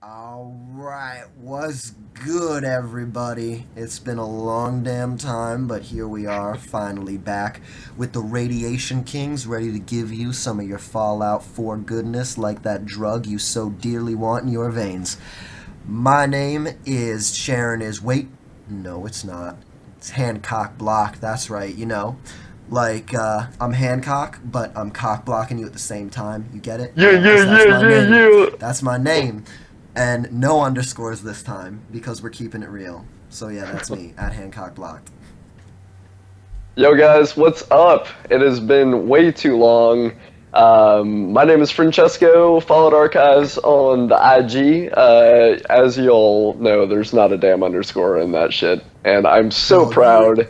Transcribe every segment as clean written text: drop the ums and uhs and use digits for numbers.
Alright, what's good, everybody? It's been a long damn time, but here we are, finally back with the Radiation Kings, ready to give you some of your Fallout 4 goodness like that drug you so dearly want in your veins. My name is Sharon is. Wait, no, it's not. It's Hancock Block, that's right, I'm Hancock, but I'm cock blocking you at the same time. You get it? Yeah, Yeah, yeah, because that's yeah, my yeah, name. yeah. That's my name. And no underscores this time because we're keeping it real. So yeah, that's me at Hancock Blocked. Yo, guys, what's up? It has been way too long. My name is Francesco. Followed Archives on the IG. As you'll know, there's not a damn underscore in that shit, and I'm so Hell yeah. proud.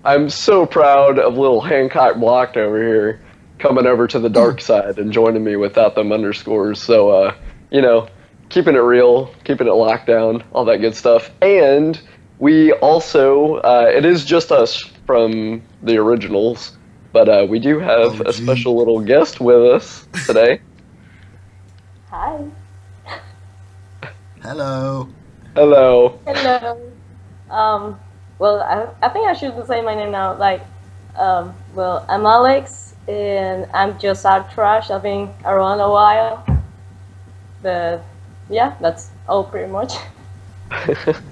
I'm so proud of little Hancock Blocked over here coming over to the dark side and joining me without them underscores. So, you know, keeping it real, keeping it locked down, all that good stuff. And we also, it is just us from the originals, but we do have a OG. special little guest with us today. Hi. Hello. Hello. Hello. Um, I think I should say my name now. I'm Alex, and I'm just art trash. I've been around a while, but yeah, that's all pretty much.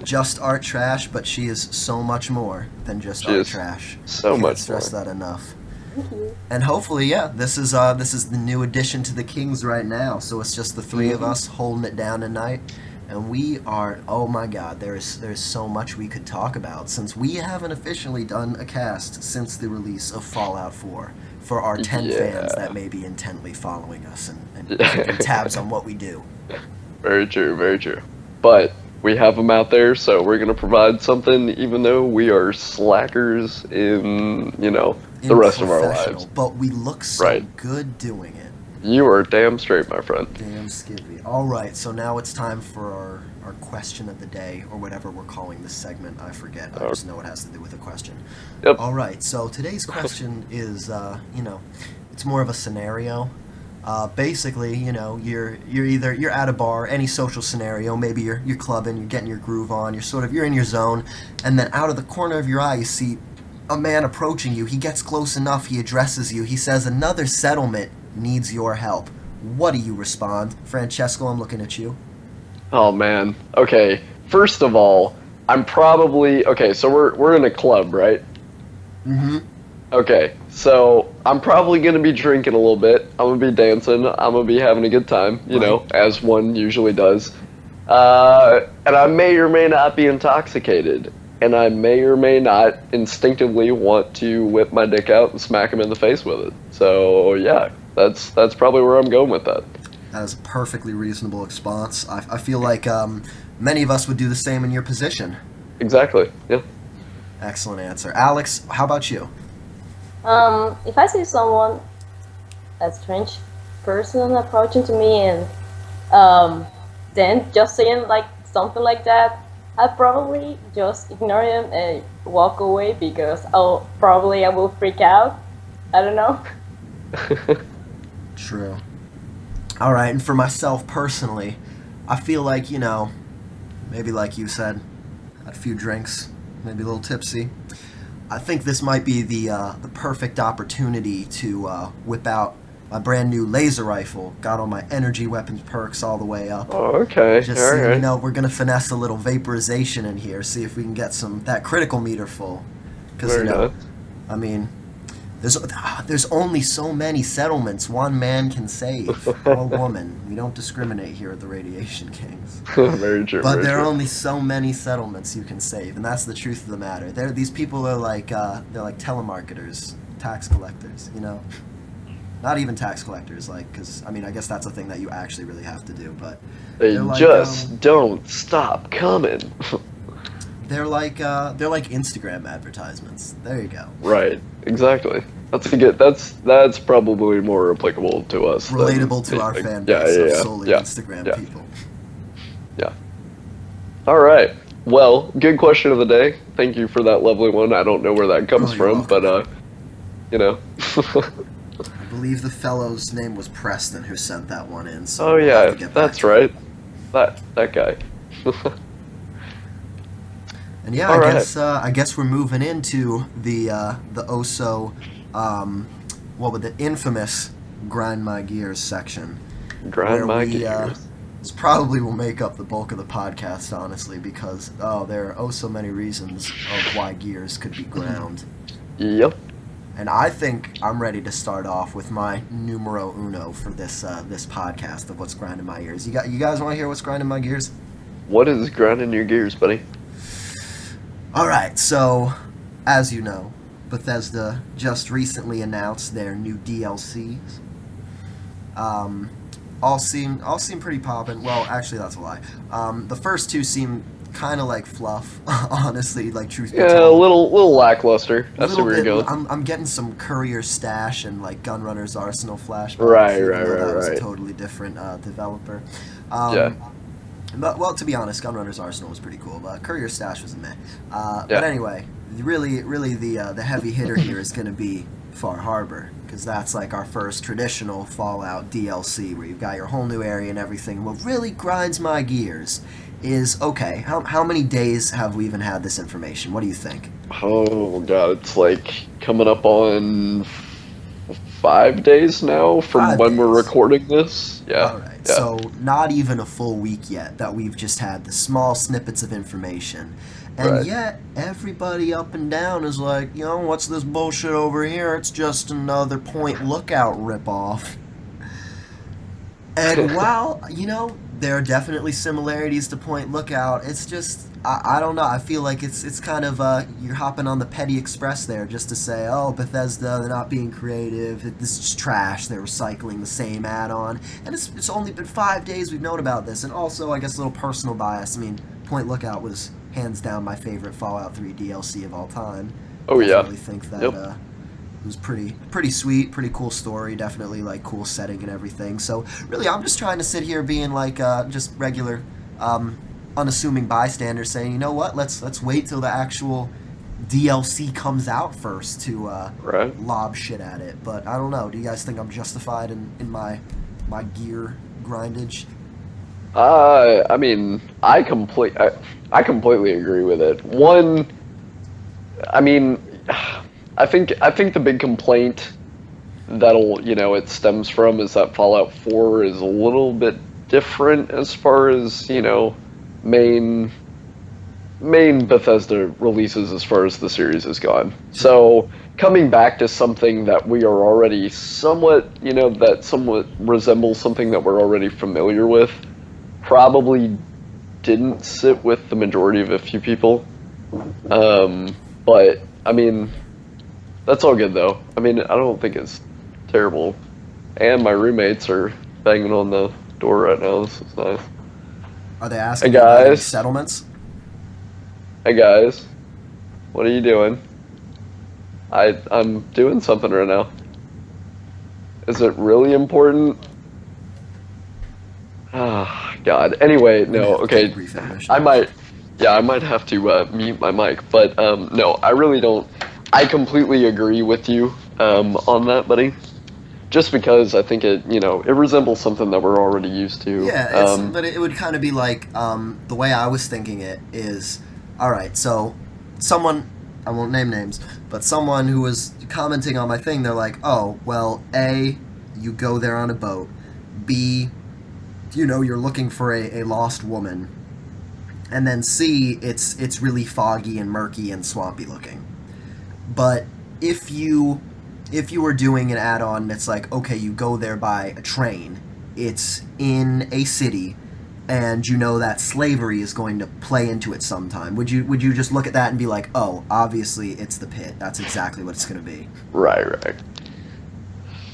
Just art trash, but she is so much more than just She art is trash. so Can't much stress more. that enough. Thank you. And hopefully, yeah, this is the new addition to the Kings right now. So it's just the three of Mhm. us holding it down tonight, and we are. Oh my God, there's so much we could talk about since we haven't officially done a cast since the release of Fallout 4. For our 10 fans Yeah. that may be intently following us and keeping tabs on what we do. Very true, very true. But we have them out there, so we're going to provide something, even though we are slackers in, the rest of our lives. Unprofessional, but we look so Right. good doing it. You are damn straight, my friend. Damn Skippy. All right, so now it's time for our question of the day, or whatever we're calling this segment. I forget. I Oh, just know it has to do with a question. yep. All right, so today's question is, it's more of a scenario. Basically, you're at a bar, any social scenario. Maybe you're clubbing, you're getting your groove on, you're in your zone, and then out of the corner of your eye, you see a man approaching you. He gets close enough. He addresses you. He says, "Another settlement needs your help." What do you respond? Francesco, I'm looking at you. Oh, man. Okay. First of all, I'm probably okay. So we're in a club, right? Mm-hmm. Okay. So I'm probably gonna be drinking a little bit. I'm gonna be dancing. I'm gonna be having a good time, Right. as one usually does. And I may or may not be intoxicated, and I may or may not instinctively want to whip my dick out and smack him in the face with it. So yeah, that's probably where I'm going with that. That is a perfectly reasonable response. I feel like many of us would do the same in your position. Exactly. Yeah. Excellent answer. Alex, how about you? If I see someone, a strange person approaching to me, and then just saying like something like that, I probably just ignore him and walk away because I will freak out. I don't know. True. All right, and for myself personally, I feel like, maybe like you said, had a few drinks, maybe a little tipsy. I think this might be the perfect opportunity to whip out my brand new laser rifle. Got all my energy weapons perks all the way up. Oh, okay. Just All see, right. we're gonna finesse a little vaporization in here. See if we can get that critical meter full. Because Very nice. I mean, there's only so many settlements one man can save, or woman. We don't discriminate here at the Radiation Kings. Very true. But Very there are true. only so many settlements you can save, and that's the truth of the matter. These people are they're like telemarketers, tax collectors. Not even tax collectors, because I guess that's a thing that you actually really have to do. But They they're like just don't stop coming. they're like Instagram advertisements. There you go. Right. Exactly. That's probably more applicable to us than Relatable to our anything. fan Yeah, base yeah, of yeah, solely yeah, Instagram yeah, people. yeah. All right. Well, good question of the day. Thank you for that lovely one. I don't know where that comes Oh, you're from, welcome. but you know. I believe the fellow's name was Preston who sent that one in, so Oh we'll have yeah, to get back that's to him. right. That guy. And yeah, All right. I guess we're moving into the Oso, what would the infamous grind my gears section. Grind where my we, gears. This probably will make up the bulk of the podcast, honestly, because there are so many reasons of why gears could be ground. Yep. And I think I'm ready to start off with my numero uno for this this podcast of what's grinding my gears. You guys want to hear what's grinding my gears? What is grinding your gears, buddy? All right, so as you know, Bethesda just recently announced their new DLCs. All seem pretty poppin'. Well, actually, that's a lie. The first two seem kind of like fluff, honestly. Like truth be Yeah, told, a little lackluster. That's where you're going. I'm getting some Courier Stash and like Gunrunner's Arsenal flashbacks. Right. That was a totally different developer. Yeah. But well, to be honest, Gunrunner's Arsenal was pretty cool. But Courier Stash was a meh. Yeah. But anyway, really the heavy hitter here is going to be Far Harbor, because that's like our first traditional Fallout DLC where you've got your whole new area and everything. And what really grinds my gears is, okay, how many days have we even had this information? What do you think? Oh god, it's like coming up on 5 days now from 5 when we're days. recording this. Yeah. Alright, Yeah. so not even a full week yet that we've just had the small snippets of information. And Right. yet, everybody up and down is like, what's this bullshit over here? It's just another Point Lookout ripoff. And while, there are definitely similarities to Point Lookout, it's just, I don't know, I feel like it's kind of, you're hopping on the Petty Express there just to say, oh, Bethesda, they're not being creative, this is just trash, they're recycling the same add-on. And it's only been 5 days we've known about this, and also, I guess, a little personal bias. I mean, Point Lookout was hands down my favorite Fallout 3 DLC of all time. Oh yeah. I really think that it was pretty sweet, pretty cool story, definitely like cool setting and everything. So really, I'm just trying to sit here being like just regular, unassuming bystander, saying, you know what, let's wait till the actual DLC comes out first to Right. lob shit at it. But I don't know. Do you guys think I'm justified in my gear grindage? I mean, I completely agree with it. One, I mean, I think the big complaint that'll, it stems from is that Fallout 4 is a little bit different as far as, main Bethesda releases as far as the series has gone. So coming back to something that we are already somewhat, that somewhat resembles something that we're already familiar with, probably didn't sit with the majority of a few people. But I mean, that's all good though. I mean, I don't think it's terrible. And my roommates are banging on the door right now. This is nice. Are they asking Hey, about any guys. settlements? Hey guys, what are you doing? I'm doing something right now. Is it really important? Ah, God. Anyway, no. Okay, Brief intermission. I might have to mute my mic, but no, I really don't. I completely agree with you on that, buddy. Just because I think it resembles something that we're already used to. Yeah, but it would kind of be like, the way I was thinking it is, alright, so someone, I won't name names, but someone who was commenting on my thing, they're like, oh, well, A, you go there on a boat, B, you're looking for a lost woman, and then C, it's really foggy and murky and swampy looking. But if you were doing an add-on that's like, okay, you go there by a train, it's in a city, and you know that slavery is going to play into it sometime, would you just look at that and be like, oh, obviously it's the pit, that's exactly what it's going to be? Right.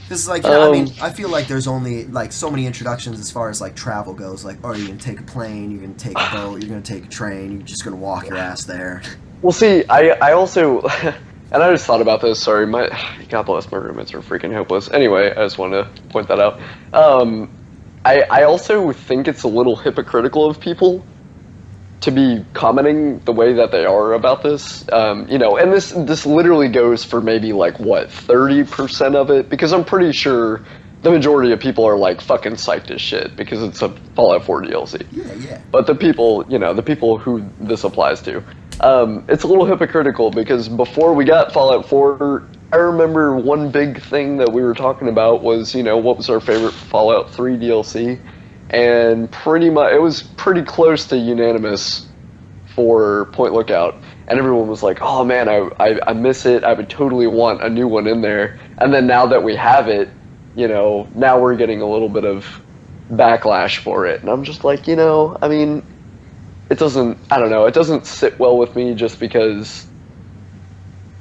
Because, like, I mean, I feel like there's only, like, so many introductions as far as, like, travel goes. Like, oh, you're going to take a plane, you're going to take a boat, you're going to take a train, you're just going to walk your ass there. Well, see, I also, and I just thought about this. Sorry, God bless, my roommates are freaking hopeless. Anyway, I just wanted to point that out. I also think it's a little hypocritical of people to be commenting the way that they are about this, and this literally goes for maybe like what 30% of it, because I'm pretty sure the majority of people are like fucking psyched as shit because it's a Fallout 4 DLC. Yeah. But the people, the people who this applies to, it's a little hypocritical because before we got Fallout 4, I remember one big thing that we were talking about was, what was our favorite Fallout 3 DLC? And pretty much, it was pretty close to unanimous for Point Lookout. And everyone was like, oh man, I miss it. I would totally want a new one in there. And then now that we have it, now we're getting a little bit of backlash for it. And I'm just like, I mean, it doesn't sit well with me just because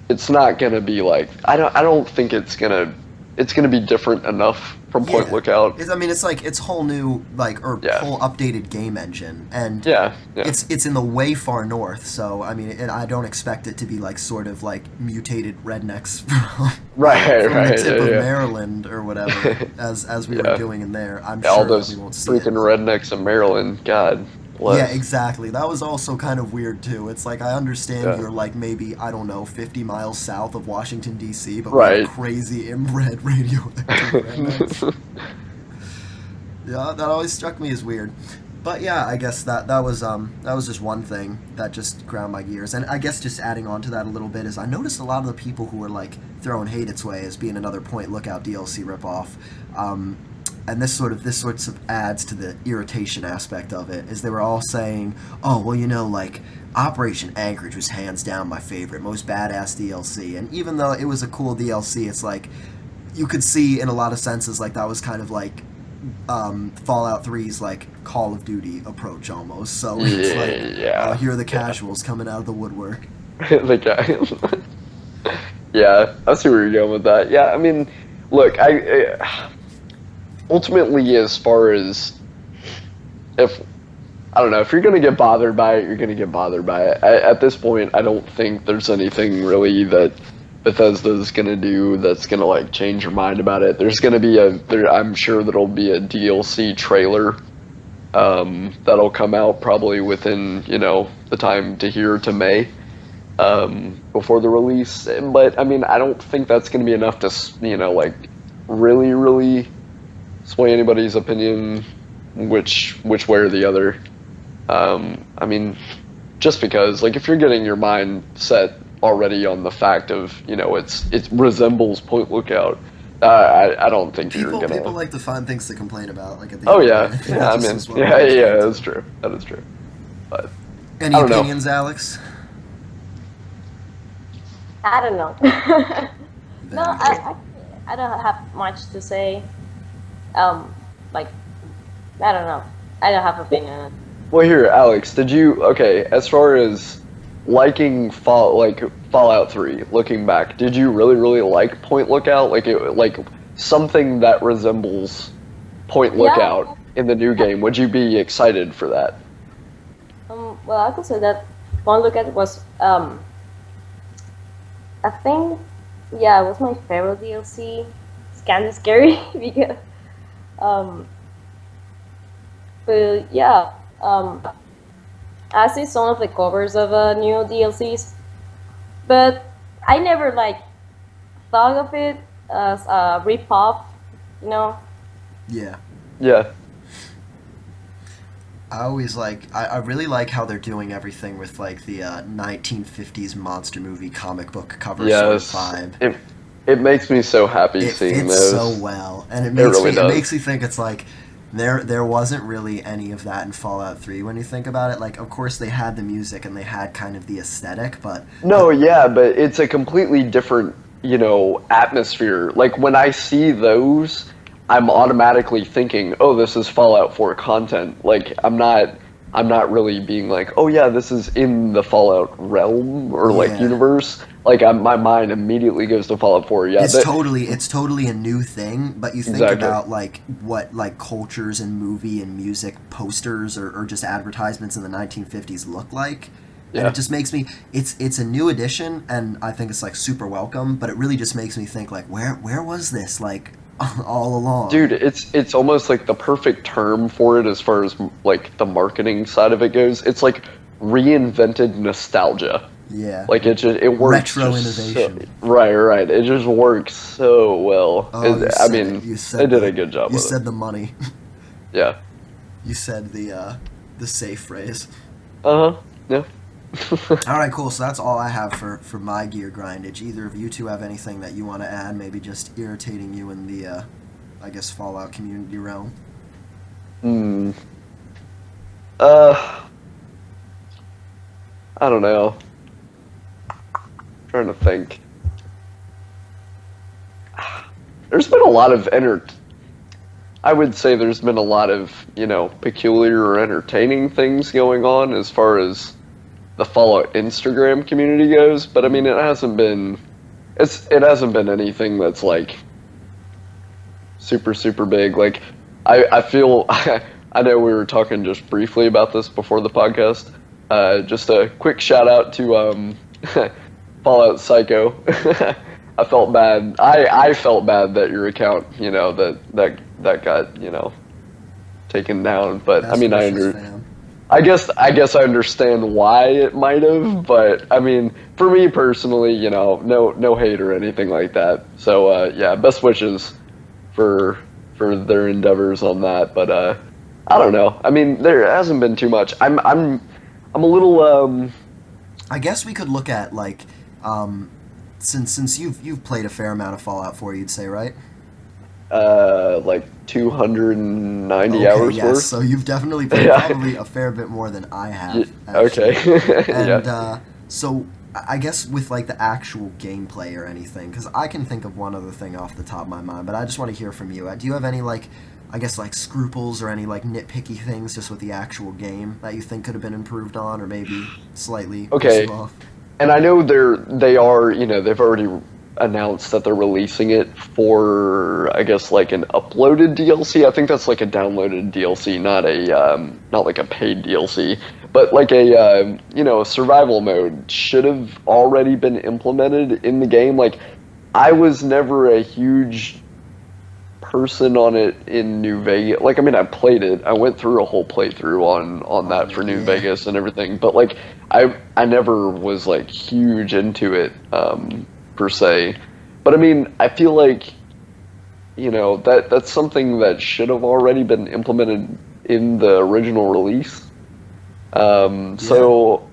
it's not going to be like, I don't think it's going to be different enough from Point Lookout. It's whole new, whole updated game engine. And it's in the way far north, so, and I don't expect it to be, sort of, mutated rednecks from the tip of Maryland or whatever, as we were doing in there. I'm sure all those we won't see it. freaking rednecks in Maryland, God. Bless. Yeah, exactly. That was also kind of weird, too. It's like, I understand you're, maybe, I don't know, 50 miles south of Washington, D.C., but we have crazy inbred radioactive rednecks. Yeah, that always struck me as weird. But yeah, I guess that was just one thing that just ground my gears. And I guess just adding on to that a little bit is I noticed a lot of the people who were, throwing hate its way as being another Point Lookout DLC ripoff, and this sort of adds to the irritation aspect of it, is they were all saying, oh, well, Operation Anchorage was hands down my favorite, most badass DLC. And even though it was a cool DLC, it's you could see in a lot of senses, that was kind of Fallout 3's, Call of Duty approach almost. So it's here are the casuals coming out of the woodwork. The guy. Yeah, I see where you're going with that. Yeah, I mean, look, ultimately, as far as if you're going to get bothered by it, you're going to get bothered by it. At this point, I don't think there's anything really that Bethesda's going to do that's going to change your mind about it. There's going to be I'm sure there'll be a DLC trailer that'll come out probably within, the time to here to May before the release. But I mean, I don't think that's going to be enough to, really, really sway anybody's opinion which way or the other. I mean, just because if you're getting your mind set already on the fact of it resembles Point Lookout, I don't think you're gonna. People like to find things to complain about. At the that's true. That is true. But any opinions, Alex? I don't know. No, I don't have much to say. I don't know. I don't have opinion. Well, here, Alex, as far as liking Fallout 3, looking back, did you really, really like Point Lookout? Something that resembles Point Lookout in the new game. Would you be excited for that? Well, I could say that Point Lookout was, I think, it was my favorite DLC. It's kind of scary because, but yeah, I see some of the covers of new DLCs, but I never thought of it as a rip-off, Yeah. Yeah. I always I really like how they're doing everything with the 1950s monster movie comic book cover sort of vibe. It makes me so happy seeing those. It fits so well, and it makes me think it's there wasn't really any of that in Fallout 3 when you think about it. Of course they had the music and they had kind of the aesthetic, but but it's a completely different, atmosphere. When I see those, I'm automatically thinking, oh, this is Fallout 4 content. I'm not really being oh yeah, this is in the Fallout realm or universe. My mind immediately goes to Fallout 4. Yeah, it's totally a new thing. But you think about what cultures and movie and music posters or just advertisements in the 1950s look like. And it just makes me it's a new edition, and I think it's super welcome. But it really just makes me think where was this all along? Dude, it's almost the perfect term for it as far as the marketing side of it goes. It's reinvented nostalgia. Yeah. Like it works. Retro just innovation. Right. It just works so well. Oh, you I said mean, it. You they said did a good job You with said it. the money. Yeah. You said the safe phrase. Yeah. All right, cool. So that's all I have for my gear grindage. Either of you two have anything that you want to add? Maybe just irritating you in the, I guess, Fallout community realm. Hmm. Uh, I don't know. Trying to think. There's been a lot of I would say there's been a lot of, peculiar or entertaining things going on as far as the Fallout Instagram community goes, but I mean it hasn't been anything that's like super big. Like I feel I know we were talking just briefly about this before the podcast. Just a quick shout out to Fallout Psycho. I felt bad. I felt bad that your account, that got, taken down. But Best I mean, wishes, fam. I guess I understand why it might have, but I mean, for me personally, no hate or anything like that. So yeah, best wishes for their endeavors on that. But I don't know. I mean, there hasn't been too much. I'm a little I guess we could look at like, since you've played a fair amount of Fallout 4, you'd say, right? like 290 Okay, hours yes. worth. So you've definitely played Yeah. probably a fair bit more than I have. Okay. And Yeah. so I guess with like the actual gameplay or anything, because I can think of one other thing off the top of my mind, but I just want to hear from you. Do you have any like, I guess like scruples or any like nitpicky things just with the actual game that you think could have been improved on, or maybe slightly Okay. piss you off? And I know they are, they've already announced that they're releasing it for, I guess, like an uploaded DLC. I think that's like a downloaded DLC, not like a paid DLC, but like a survival mode should have already been implemented in the game. Like, I was never a huge person on it in New Vegas. Like, I mean, I played it. I went through a whole playthrough on that for New Vegas and everything, but like, I never was like huge into it per se. But I mean, I feel like that's something that should have already been implemented in the original release. So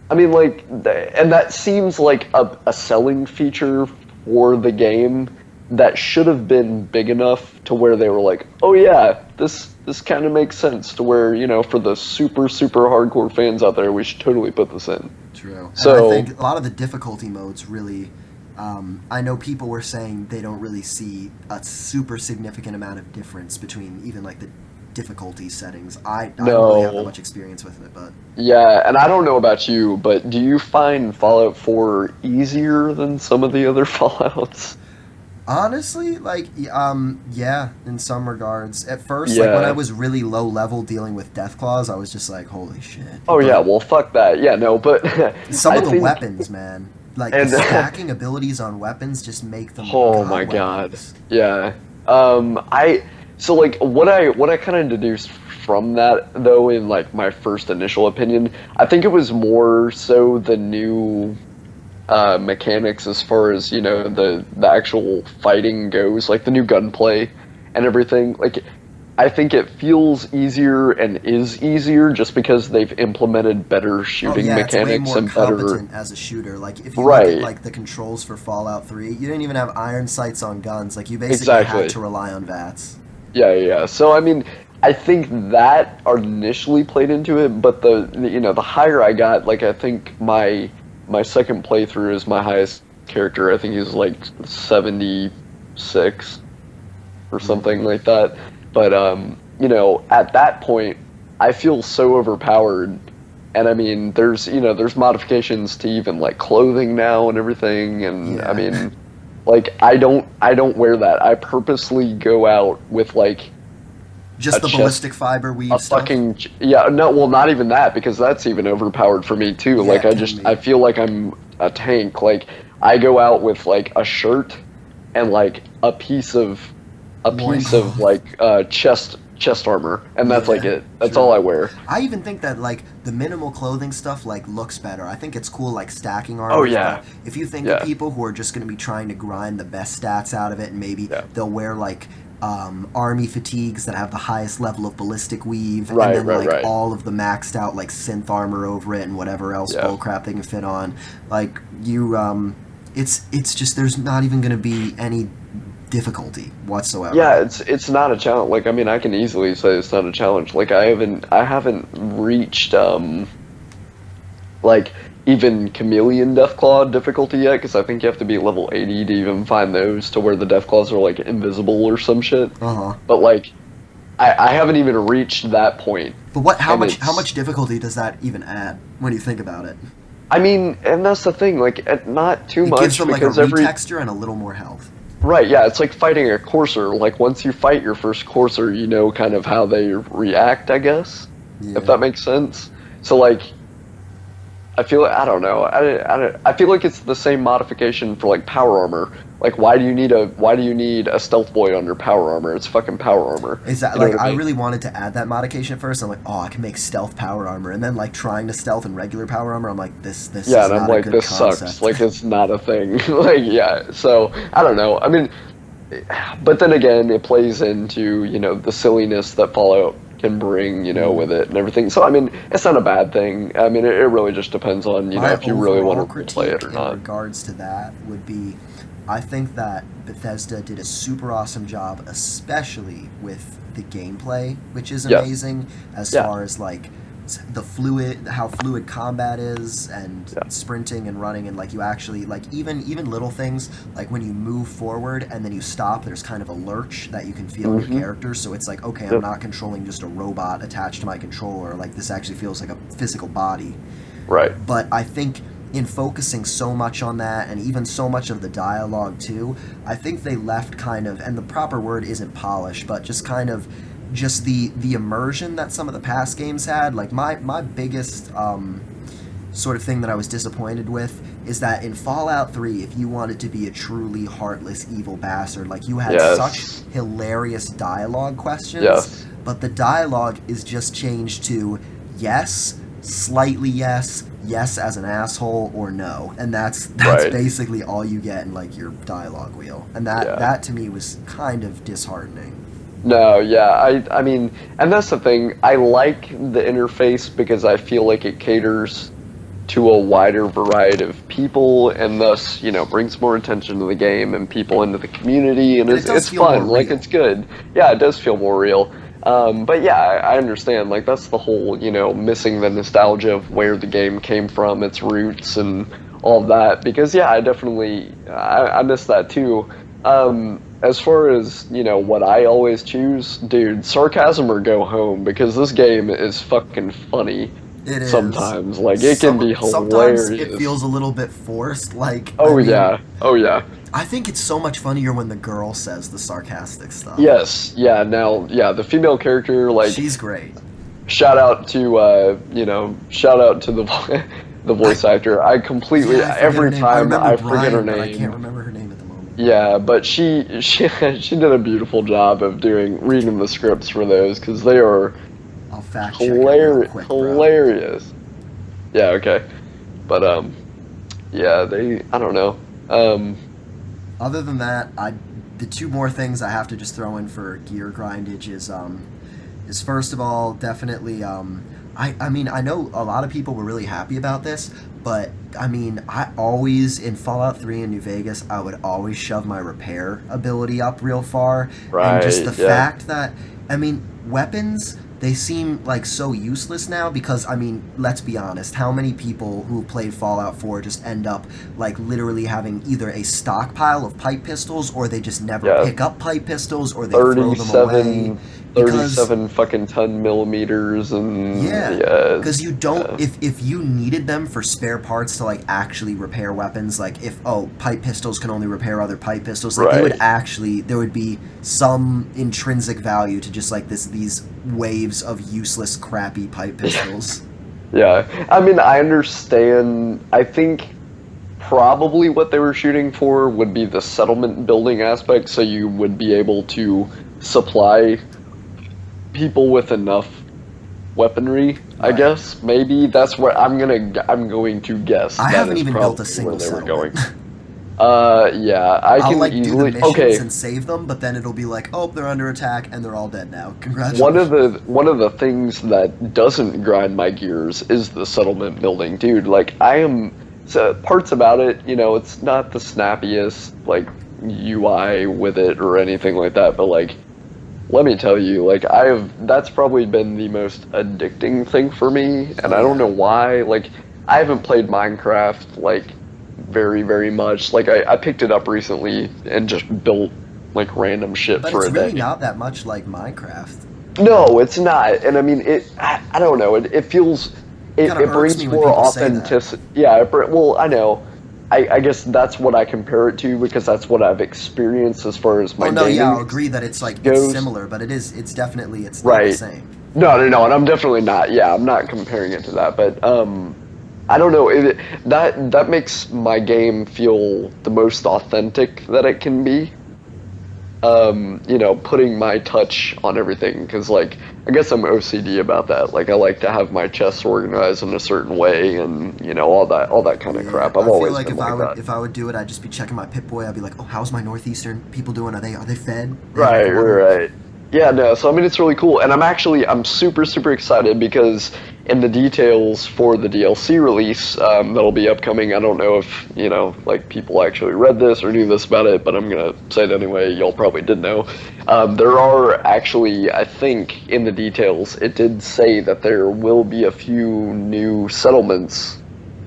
I mean, like, and that seems like a selling feature for the game that should have been big enough to where they were like, oh yeah, this kind of makes sense to where, for the super hardcore fans out there, we should totally put this in. True. So, and I think a lot of the difficulty modes really, I know people were saying they don't really see a super significant amount of difference between even like the difficulty settings. I don't really have that much experience with it, but yeah, and I don't know about you, but do you find Fallout 4 easier than some of the other Fallouts? honestly, like, yeah, in some regards. At first, like when I was really low level dealing with Deathclaws, I was just like, holy shit. Oh But yeah, well fuck that. Yeah, no, but some I of the think, weapons, man, like and the stacking abilities on weapons just make them. oh my god, weapons. yeah. So like what I kind of deduced from that though, in like my first initial opinion, I think it was more so the new mechanics as far as the actual fighting goes, like the new gunplay and everything. Like, I think it feels easier and is easier just because they've implemented better shooting It's way mechanics more and better. competent as a shooter. Like if you look at like the controls for Fallout 3, you didn't even have iron sights on guns. Like you basically had to rely on VATS. Yeah. So I mean, I think that initially played into it, but the higher I got, like I think my second playthrough is my highest character. I think he's like 76 or something like that. But at that point, I feel so overpowered. And I mean, there's modifications to even like clothing now and everything. And I mean, like I don't wear that. I purposely go out with like just the ballistic fiber weave stuff. Not even that, because that's even overpowered for me too. Like I feel like I'm a tank. Like I go out with like a shirt and like a piece of like chest chest armor, and that's Yeah, like it. That's sure. all I wear. I even think that like the minimal clothing stuff like looks better. I think it's cool like stacking Oh armors, yeah, but if you think of yeah, people who are just going to be trying to grind the best stats out of it, and maybe yeah. they'll wear like army fatigues that have the highest level of ballistic weave, and Right, then right, like right. all of the maxed out like synth armor over it and whatever else Yeah. bullcrap they can fit on. Like you, it's just there's not even going to be any difficulty whatsoever. Yeah, it's not a challenge. Like, I mean, I can easily say it's not a challenge. Like, I haven't reached like even Chameleon Deathclaw difficulty yet, because I think you have to be level 80 to even find those to where the Deathclaws are like invisible or some shit. Uh huh. But like, I haven't even reached that point, But what? How and much difficulty does that even add when you think about it? I mean, and that's the thing. Like, not too It much gives them like a because every retexture and a little more health. right, yeah, it's like fighting a courser. Like once you fight your first courser, you know kind of how they react, I guess, Yeah. if that makes sense. So like, I feel I don't know. I feel like it's the same modification for like power armor. Like why do you need a stealth boy under power armor? It's fucking power armor. Is that You know like what I I mean? really wanted to add that modification at first? I'm like, oh, I can make stealth power armor, and then like trying to stealth and regular power armor, I'm like, this Yeah, is and I'm not a like, good this concept. sucks. Like it's not a thing. Like yeah. So I don't know. I mean, but then again, it plays into the silliness that Fallout can bring with it and everything. So I mean, it's not a bad thing. I mean, it really just depends on My if you really want overall to play it critique or in not. regards to that would be, I think that Bethesda did a super awesome job, especially with the gameplay, which is Yes. amazing as Yeah. far as like how fluid combat is, and Yeah. sprinting and running, and like you actually like even little things like when you move forward and then you stop, there's kind of a lurch that you can feel in your Mhm. character, so it's like, okay, I'm Yep. not controlling just a robot attached to my controller, like this actually feels like a physical body. Right. But I think in focusing so much on that, and even so much of the dialogue too, I think they left kind of, and the proper word isn't polish, but just kind of just the immersion that some of the past games had. Like my biggest sort of thing that I was disappointed with is that in Fallout 3, if you wanted to be a truly heartless evil bastard, like you had Yes. such hilarious dialogue questions, Yes. but the dialogue is just changed to yes, slightly yes, yes as an asshole, or no, and that's Right. basically all you get in like your dialogue wheel, and that Yeah. that to me was kind of disheartening. No, yeah, I mean, and that's the thing. I like the interface because I feel like it caters to a wider variety of people, and thus, brings more attention to the game and people into the community, and And it it's does it's feel fun. more Like real. it's good. Yeah, it does feel more real. But yeah, I understand. Like that's the whole, missing the nostalgia of where the game came from, its roots, and all of that. Because yeah, I miss that too. As far as, what I always choose, dude, sarcasm or go home, because this game is fucking funny It is. sometimes. Like, it can be Sometimes hilarious. it feels a little bit forced. Like, Oh, I mean, yeah. Oh, yeah. I think it's so much funnier when the girl says the sarcastic stuff. Yes. Yeah, now, yeah, the female character, like, She's great. shout out to, shout out to the, the voice actor. I completely, Yeah, I forget her every name. time remember I forget her Brian, but I name. can't remember her name at the moment. Yeah, but she did a beautiful job of reading the scripts for those, because they are I'll fact check it real quick, bro. hilarious. Yeah, okay. But yeah, I don't know. Other than that, the two more things I have to just throw in for gear grindage is first of all definitely I mean I know a lot of people were really happy about this, but I mean I always in Fallout 3 and New Vegas I would always shove my repair ability up real far, and just the Right, yeah. fact that I mean weapons, they seem like so useless now because, I mean, let's be honest, how many people who played Fallout 4 just end up, like, literally having either a stockpile of pipe pistols, or they just never Yeah. pick up pipe pistols, or they throw them away? 37 fucking ton millimeters, and Yeah, because you yeah. don't. If you needed them for spare parts to like actually repair weapons, like if pipe pistols can only repair other pipe pistols, like they would Right. actually there would be some intrinsic value to just like these waves of useless crappy pipe pistols. Yeah, I mean, I understand. I think probably what they were shooting for would be the settlement building aspect, so you would be able to supply people with enough weaponry, I Right. guess. Maybe that's what I'm going to guess. I that haven't is even built a probably single where they were settlement. going. Yeah, I I'll can like do the easily. missions Okay, and save them, but then it'll be like, oh, they're under attack and they're all dead now. one Congratulations. of the things that doesn't grind my gears is the settlement building, dude. Like I am, so parts about it, it's not the snappiest like UI with it or anything like that, but like let me tell you, like that's probably been the most addicting thing for me, and Oh I don't know yeah. why. Like I haven't played Minecraft like very, very much. Like I picked it up recently and just built like random shit But for it's a really day. not that much like Minecraft. No, it's not. And I mean, I don't know. It feels. Kind of It irks brings me when more people say that. authenticity. Yeah. Well, I know. I guess that's what I compare it to because that's what I've experienced as far as my Oh no, yeah, gaming I'll agree that it's like it's goes. similar, but it's definitely it's not the Right. same. No, no, no. And I'm definitely not. Yeah, I'm not comparing it to that. But I don't know. That makes my game feel the most authentic that it can be. Putting my touch on everything because, like, I guess I'm OCD about that. Like, I like to have my chests organized in a certain way, and all that kind of Yeah, crap. I've I feel always like been like that. if I would do it, I'd just be checking my Pip Boy. I'd be like, oh, how's my northeastern people doing? Are they fed? They have Right, enough water? right. Yeah, no, so I mean it's really cool and I'm super super excited because in the details for the DLC release that'll be upcoming, I don't know if, like people actually read this or knew this about it, but I'm going to say it anyway. Y'all probably did know. There are actually, I think in the details it did say that there will be a few new settlements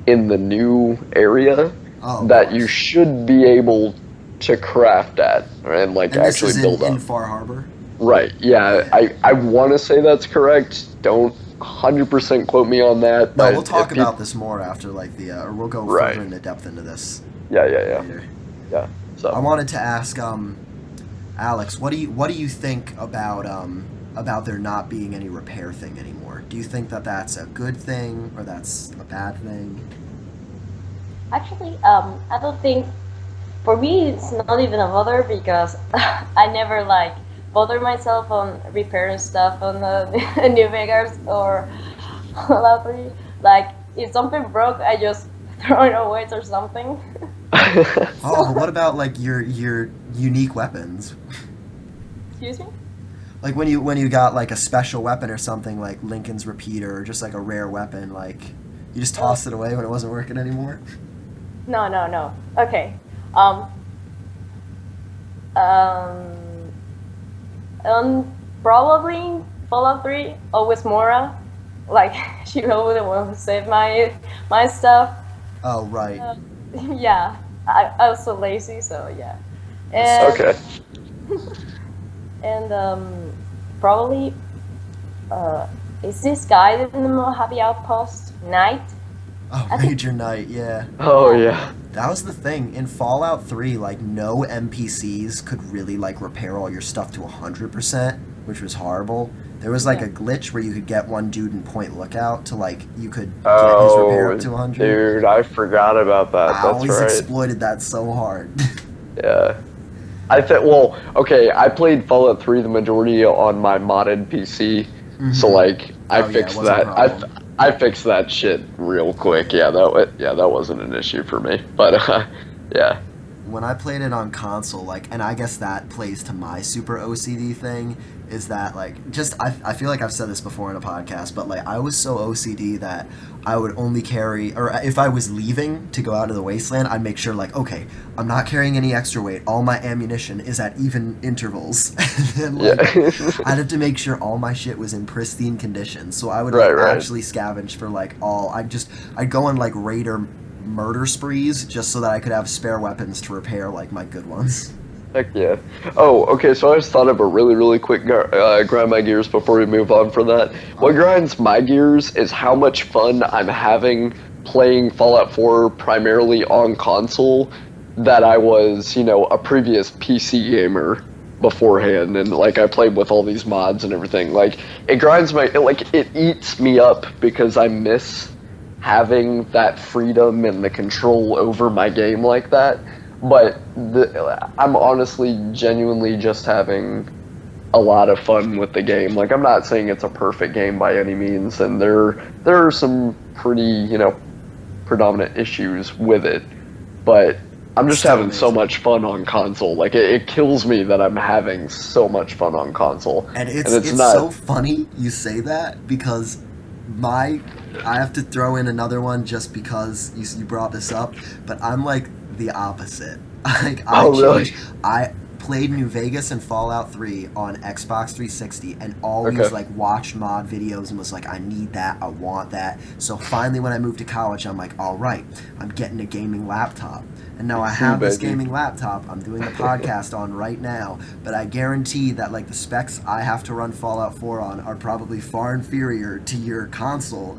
in the new area Oh, of that you course. should be able to craft at and like And this actually is build in up. Far Harbor. Right. Yeah. Yeah. I want to say that's correct. Don't 100% quote me on that, No, but we'll talk if people. about this more after like or we'll go Right. further into depth into this Yeah. Yeah. Yeah. later. Yeah. I So. wanted to ask Alex, what do you think about there not being any repair thing anymore? Do you think that that's a good thing or that's a bad thing? Actually, I don't think for me it's not even a bother because I never like bother myself on repairing stuff on the New Vegas or Fallout 3. Like if something broke, I just throw it away or something. Oh, but So, what about like your unique weapons? excuse me? Like when you got like a special weapon or something like Lincoln's repeater or just like a rare weapon, like you just Oh, tossed it away when it wasn't working anymore? no, no, no. Okay. Um, um, Probably Fallout 3 or with Mora. Like she really the one who saved my stuff. Oh, right. Uh, yeah, I was so lazy, so yeah. That's- And Okay. and probably is this guy in the Mojave Outpost Knight? Oh, I think Major Knight, yeah. Oh yeah. yeah. That was the thing. In Fallout 3, like, no NPCs could really, like, repair all your stuff to 100%, which was horrible. There was, like, Yeah. a glitch where you could get one dude in Point Lookout to, like, you could get his repair up Oh, to 100. dude, I forgot about that. I That's always right. exploited that so hard. Yeah. I think. Well, okay. I played Fallout 3 the majority on my modded PC, so Hmm. like I Oh, yeah, it fixed wasn't a that. problem. I fixed that shit real quick. That wasn't an issue for me. But yeah. When I played it on console, like, and I guess that plays to my super OCD thing, is that, like, just, I feel like I've said this before in a podcast, but, like, I was so OCD that I would only carry, or if I was leaving to go out to the wasteland, I'd make sure, like, okay, I'm not carrying any extra weight, all my ammunition is at even intervals, and then, Yeah. like, I'd have to make sure all my shit was in pristine condition, so I would, like, Right. actually scavenge for, like, I'd go on, like, raider murder sprees just so that I could have spare weapons to repair like my good ones. Heck yeah. Oh, okay. So I just thought of a really, really quick grind my gears before we move on from that. What grinds my gears is how much fun I'm having playing Fallout 4 primarily on console. That I was, a previous PC gamer beforehand, and like I played with all these mods and everything. Like it eats me up because I miss having that freedom and the control over my game like that. But I'm honestly genuinely just having a lot of fun with the game. Like, I'm not saying it's a perfect game by any means, and there are some pretty, predominant issues with it, but I'm just Still having so amazing. much fun on console. Like, it kills me that I'm having so much fun on console. And And it's not so funny you say that because I have to throw in another one just because you brought this up, but I'm like the opposite. Like Oh, really? I played New Vegas and Fallout 3 on Xbox 360 and always Okay. like watched mod videos and was like, I need that, I want that. So finally when I moved to college, I'm like, all right, I'm getting a gaming laptop. And now I See, have this baby. gaming laptop I'm doing the podcast on right now, but I guarantee that like the specs I have to run Fallout 4 on are probably far inferior to your console.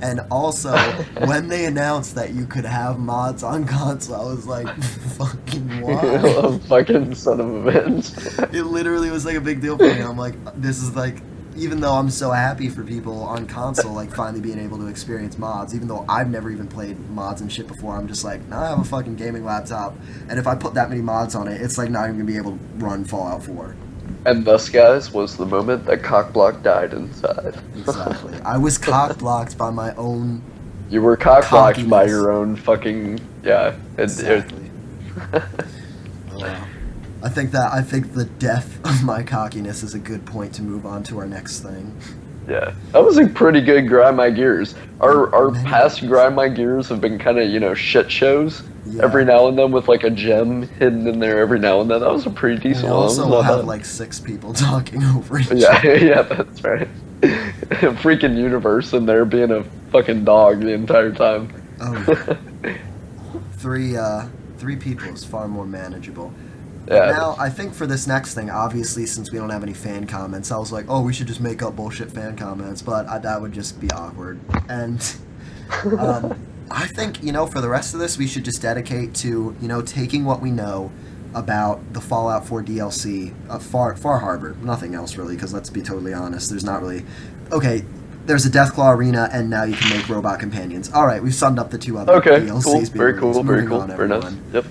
And also, when they announced that you could have mods on console, I was like, fucking why? A fucking son of a bitch. It literally was like a big deal for me. I'm like, this is like, even though I'm so happy for people on console, like finally being able to experience mods, even though I've never even played mods and shit before, I'm just like, now I have a fucking gaming laptop, and if I put that many mods on it, it's like not even gonna be able to run Fallout 4. And thus, guys, was the moment that Cockblock died inside. Exactly. I was cock blocked by my own. You were cockblocked by Cockiness. your own fucking, yeah. Exactly. I think the death of my cockiness is a good point to move on to our next thing. Yeah, that was a pretty good grind my gears. Our Many past thanks. grind my gears have been kind of shit shows. Yeah. Every now and then with like a gem hidden in there every now and then. That was a pretty decent We one. also That will was not have bad. like 6 people talking over each Yeah, other. yeah, that's right. Freaking universe in there being a fucking dog the entire time. Oh yeah. Three people is far more manageable. Yeah. Now, I think for this next thing, obviously, since we don't have any fan comments, I was like, oh, we should just make up bullshit fan comments, but that would just be awkward. And I think, for the rest of this, we should just dedicate to, taking what we know about the Fallout 4 DLC, Far Harbor, nothing else really, because let's be totally honest, there's not really... Okay, there's a Deathclaw Arena, and now you can make robot companions. Alright, we've summed up the 2 other Okay, DLCs cool. being Very released. cool, very Moving cool. on, Very nice. everyone. Yep.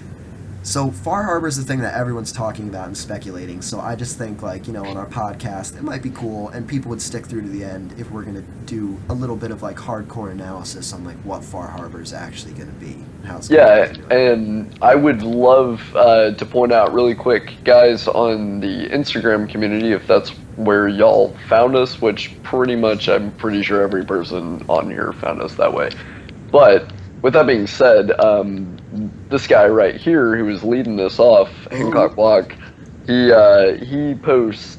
So Far Harbor is the thing that everyone's talking about and speculating. So I just think, on our podcast, it might be cool, and people would stick through to the end if we're gonna do a little bit of hardcore analysis on what Far Harbor is actually gonna be. How it's Yeah, gonna be. and I would love to point out really quick, guys, on the Instagram community, if that's where y'all found us, which pretty much I'm pretty sure every person on here found us that way. But with that being said, this guy right here who is leading this off, Hancock Block, he posts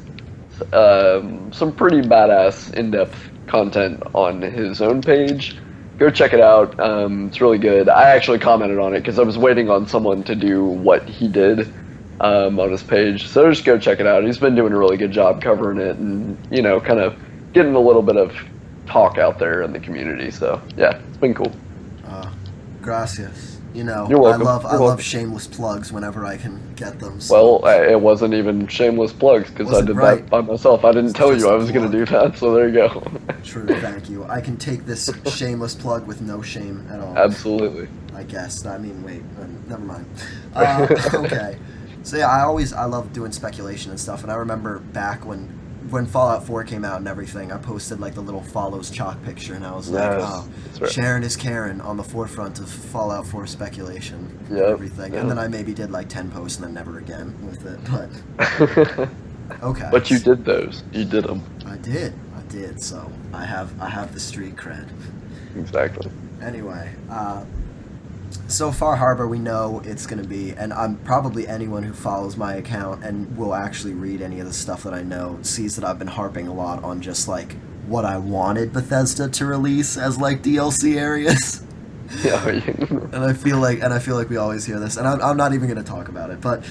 some pretty badass in-depth content on his own page. Go check it out. It's really good. I actually commented on it because I was waiting on someone to do what he did on his page. So just go check it out. He's been doing a really good job covering it and, kind of getting a little bit of talk out there in the community. So, yeah, it's been cool. Gracias. You're welcome. I You're love welcome. shameless plugs whenever I can get them. So. Well, it wasn't even shameless plugs because I Wasn't did right. that by myself. I didn't It's tell just you I a was going to plug. do that, so there you go. True, thank you. I can take this shameless plug with no shame at all. Absolutely. I guess. I mean, wait, never mind. Okay. So yeah, I love doing speculation and stuff, and I remember back when Fallout 4 came out and everything, I posted the little follows chalk picture, and I was like, Yes, oh, that's right. Sharon is Karen on the forefront of Fallout 4 speculation and Yep, everything. yep. And then I maybe did 10 posts and then never again with it, but okay. But you did those. You did them. I did, so I have the street cred. Exactly. Anyway, so Far Harbor, we know it's going to be, and I'm probably anyone who follows my account and will actually read any of the stuff that I know sees that I've been harping a lot on just what I wanted Bethesda to release as DLC areas. Yeah. And I feel like we always hear this, and I'm not even going to talk about it. But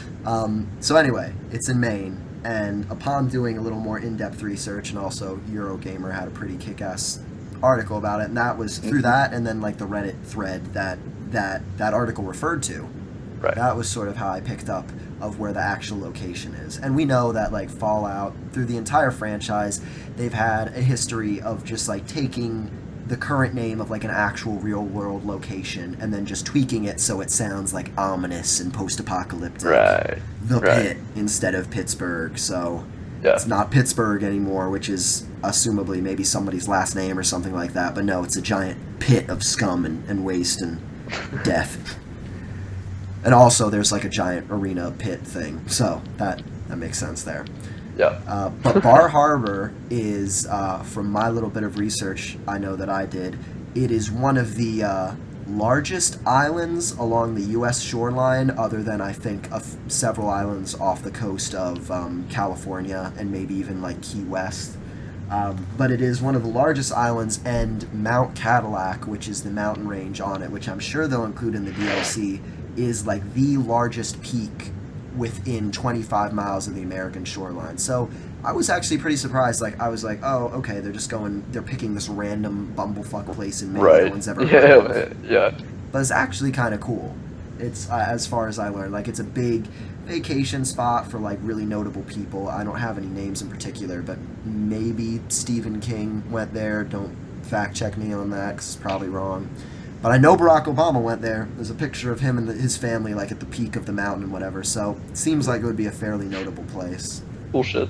so anyway, it's in Maine, and upon doing a little more in-depth research, and also Eurogamer had a pretty kick-ass article about it, and that was through that, and then the Reddit thread that article referred to. Right. That was sort of how I picked up of where the actual location is. And we know that Fallout, through the entire franchise, they've had a history of just taking the current name of an actual real world location and then just tweaking it so it sounds ominous and post-apocalyptic. Right. The Right. Pit instead of Pittsburgh. So Yeah. It's not Pittsburgh anymore, which is assumably maybe somebody's last name or something like that. But no, it's a giant pit of scum and waste and death. And also, there's like a giant arena pit thing, so that makes sense there. Yeah. But Bar Harbor is, from my little bit of research I know that I did, it is one of the largest islands along the U.S. shoreline, other than I think several islands off the coast of California and maybe even like Key West. But it is one of the largest islands, and Mount Cadillac, which is the mountain range on it, which I'm sure they'll include in the DLC, is like the largest peak within 25 miles of the American shoreline. So I was actually pretty surprised. Like, I was like, oh, okay, they're picking this random bumblefuck place in Maine no one's ever heard of. Yeah. But it's actually kind of cool. It's, as far as I learned, like, it's a big vacation spot for, like, really notable people. I don't have any names in particular, but maybe Stephen King went there. Don't fact check me on that, because it's probably wrong. But I know Barack Obama went there. There's a picture of him and his family, like, at the peak of the mountain and whatever. So it seems like it would be a fairly notable place. Bullshit.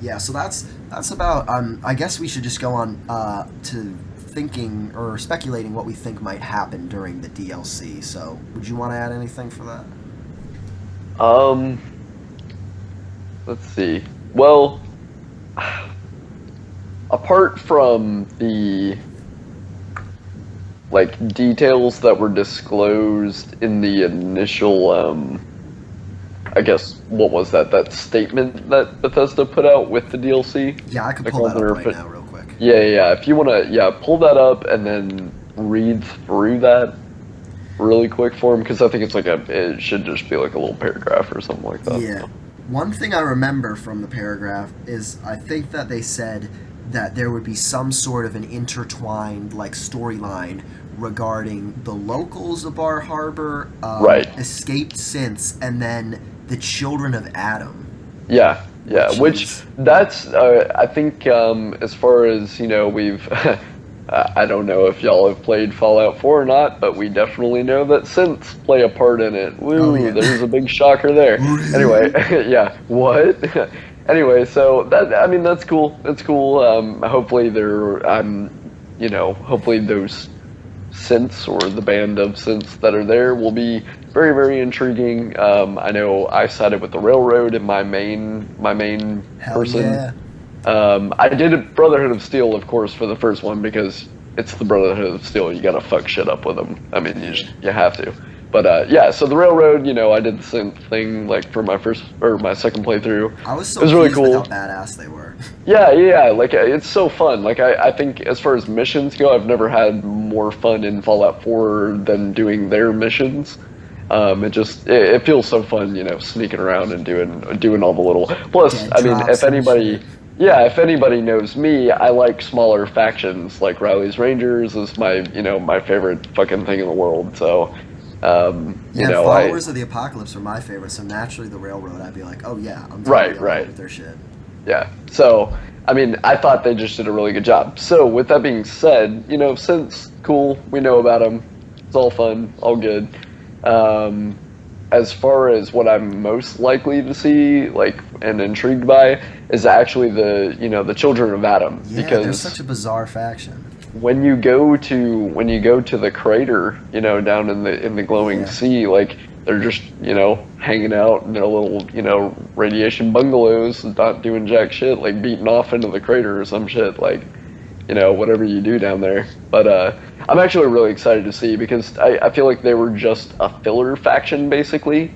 Yeah, so that's about. I guess we should just go on to thinking or speculating what we think might happen during the DLC. So, would you want to add anything for that? Let's see. Well, apart from the like details that were disclosed in the initial I guess what was that statement that Bethesda put out with the DLC? Yeah, I can pull that up right now real quick. Yeah. If you want to, pull that up and then read through that really quick for him, because I think it's it should just be like a little paragraph or something like that. Yeah. One thing I remember from the paragraph is I think that they said that there would be some sort of an intertwined like storyline regarding the locals of Bar Harbor, escaped synths, and then the children of Adam. Yeah, which that's I think as far as we've I don't know if y'all have played Fallout 4 or not, but we definitely know that synths play a part in it. Woo, there's a big shocker there. Anyway, yeah, what? Anyway, so that's cool. That's cool. Hopefully hopefully those synths or the band of synths that are there will be very, very intriguing. I know I sided with the Railroad in my main person. Yeah. I did a Brotherhood of Steel, of course, for the first one because it's the Brotherhood of Steel. You gotta fuck shit up with them. I mean, you have to. But so the Railroad, I did the same thing like for my second playthrough. I was so it was really pleased cool. with how badass they were. Yeah, like it's so fun. Like I think as far as missions go, I've never had more fun in Fallout 4 than doing their missions. It feels so fun, sneaking around and doing all the little. Plus, I mean, if anybody knows me, I like smaller factions. Like Riley's Rangers is my favorite fucking thing in the world. So. Followers of the Apocalypse are my favorite, so naturally the Railroad, I'd be like, oh yeah, I'm totally with their shit. Yeah, so, I mean, I thought they just did a really good job. So, with that being said, since, cool, we know about them, it's all fun, all good. As far as what I'm most likely to see, and intrigued by, is actually the Children of Adam. Yeah, because they're such a bizarre faction. When you go to the crater, down in the glowing sea, they're just hanging out in their little radiation bungalows, not doing jack shit, beating off into the crater or some shit, whatever you do down there. But I'm actually really excited to see, because I feel like they were just a filler faction basically